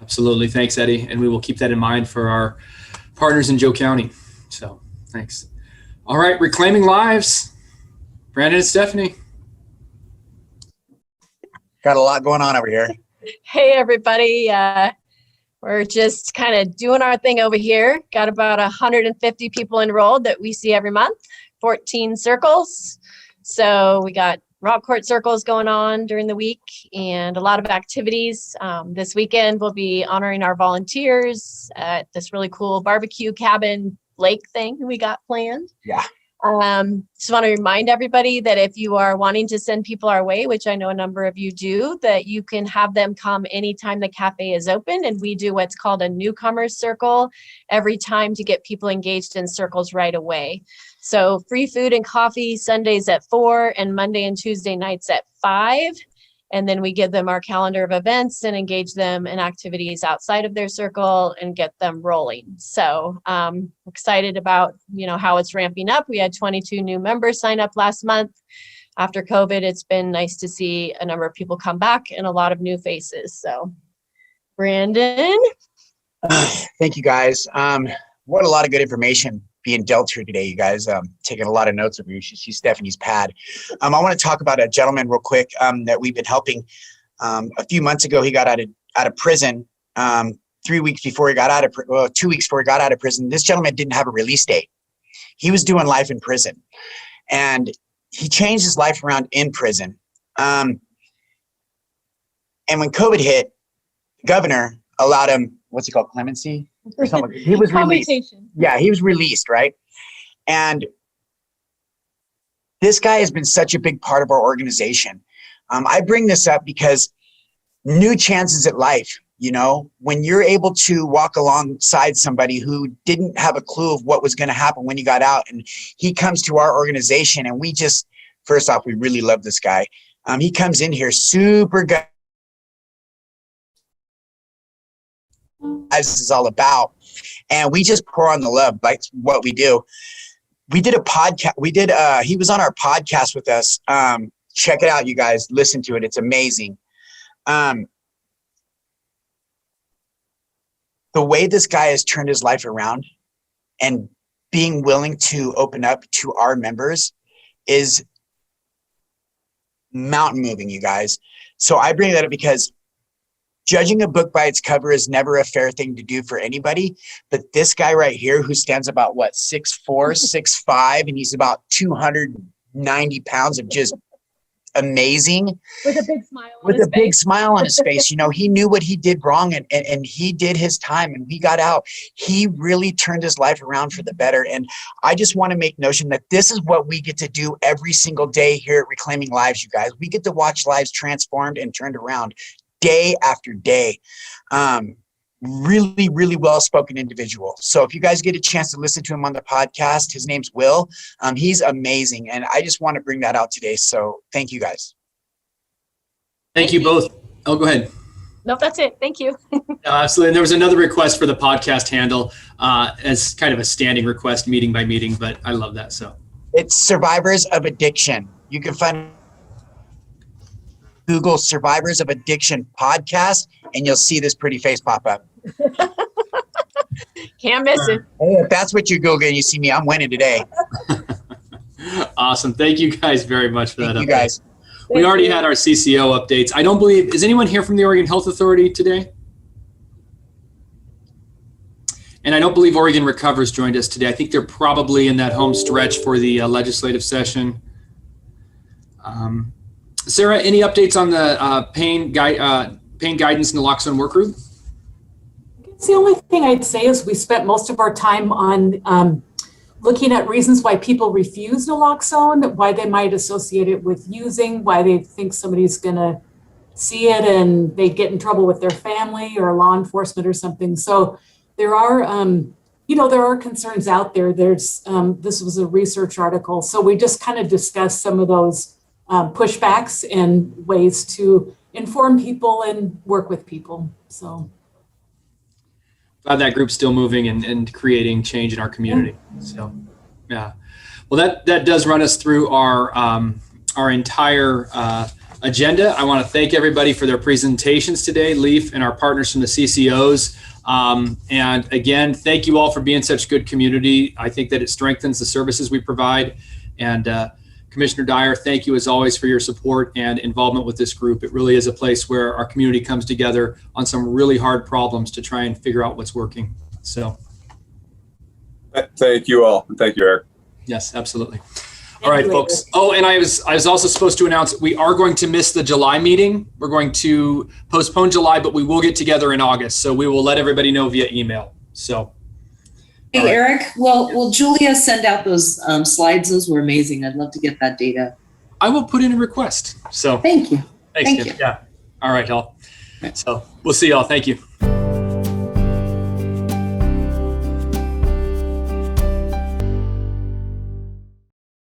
Absolutely. Thanks, Eddie. And we will keep that in mind for our partners in Joe County. So thanks. All right. Reclaiming lives. Brandon and Stephanie. Got a lot going on over here. Hey, everybody. We're just kind of doing our thing over here. Got about 150 people enrolled that we see every month, 14 circles. So we got rock court circles going on during the week and a lot of activities. This weekend, we'll be honoring our volunteers at this really cool barbecue cabin lake thing we got planned. Yeah. Just want to remind everybody that if you are wanting to send people our way, which I know a number of you do, that you can have them come anytime the cafe is open. And we do what's called a newcomers circle every time to get people engaged in circles right away. So free food and coffee Sundays at 4 and Monday and Tuesday nights at 5. And then we give them our calendar of events and engage them in activities outside of their circle and get them rolling. So excited about, how it's ramping up. We had 22 new members sign up last month. After COVID, it's been nice to see a number of people come back and a lot of new faces. So Brandon. Thank you, guys. What a lot of good information being dealt here today, you guys. Taking a lot of notes of you. You should see Stephanie's pad. I want to talk about a gentleman real quick that we've been helping. A few months ago, he got out of prison. 3 weeks before he got out of 2 weeks before he got out of prison. This gentleman didn't have a release date. He was doing life in prison, and he changed his life around in prison. And when COVID hit, the governor allowed him, what's he called, clemency? Or something. He was released. Yeah, he was released, right? And this guy has been such a big part of our organization. I bring this up because new chances at life, when you're able to walk alongside somebody who didn't have a clue of what was going to happen when he got out, and he comes to our organization, and we just, first off, we really love this guy. He comes in here super good. This is all about, and we just pour on the love. Like what we do. We did a podcast. He was on our podcast with us. Check it out, you guys. Listen to it. It's amazing. The way this guy has turned his life around and being willing to open up to our members is mountain moving, you guys. So I bring that up because judging a book by its cover is never a fair thing to do for anybody. But this guy right here, who stands about 6'4", 6'5", and he's about 290 pounds of just amazing. With a big smile on With his a big face. smile on his face. He knew what he did wrong, and he did his time, and he got out. He really turned his life around for the better. And I just want to make notion that this is what we get to do every single day here at Reclaiming Lives, you guys. We get to watch lives transformed and turned around day after day. Really, really well-spoken individual. So if you guys get a chance to listen to him on the podcast, his name's Will. He's amazing. And I just want to bring that out today. So thank you guys. Thank you both. Oh, go ahead. Nope, that's it. Thank you. Absolutely. And there was another request for the podcast handle as kind of a standing request, meeting by meeting, but I love that. So it's Survivors of Addiction. You can find Google Survivors of Addiction podcast, and you'll see this pretty face pop up. Can't miss it. Hey, if that's what you Google and you see me, I'm winning today. Awesome. Thank you guys very much for that. Thank you guys. We already had our CCO updates. I don't believe, is anyone here from the Oregon Health Authority today? And I don't believe Oregon Recovers joined us today. I think they're probably in that home stretch for the legislative session. Sarah, any updates on the pain guidance and naloxone work group? The only thing I'd say is we spent most of our time on looking at reasons why people refuse naloxone, why they might associate it with using, why they think somebody's going to see it and they get in trouble with their family or law enforcement or something. So there are, there are concerns out there. There's, this was a research article. So we just kind of discussed some of those pushbacks and ways to inform people and work with people. So glad that group's still moving and creating change in our community. So, yeah. Well, that does run us through our entire agenda. I want to thank everybody for their presentations today, Leaf and our partners from the CCOs. And again, thank you all for being such good community. I think that it strengthens the services we provide. And Commissioner Dyer, thank you as always for your support and involvement with this group. It really is a place where our community comes together on some really hard problems to try and figure out what's working. So thank you all. Thank you, Eric. yes, absolutely. All right, folks. Oh, and I was also supposed to announce we are going to miss the July meeting. We're going to postpone July, but we will get together in August. So we will let everybody know via email. So. Hey, right. Eric, will Julia send out those slides? Those were amazing. I'd love to get that data. I will put in a request. So thank you. Thanks, Kim. Yeah. All right, y'all. So we'll see y'all. Thank you.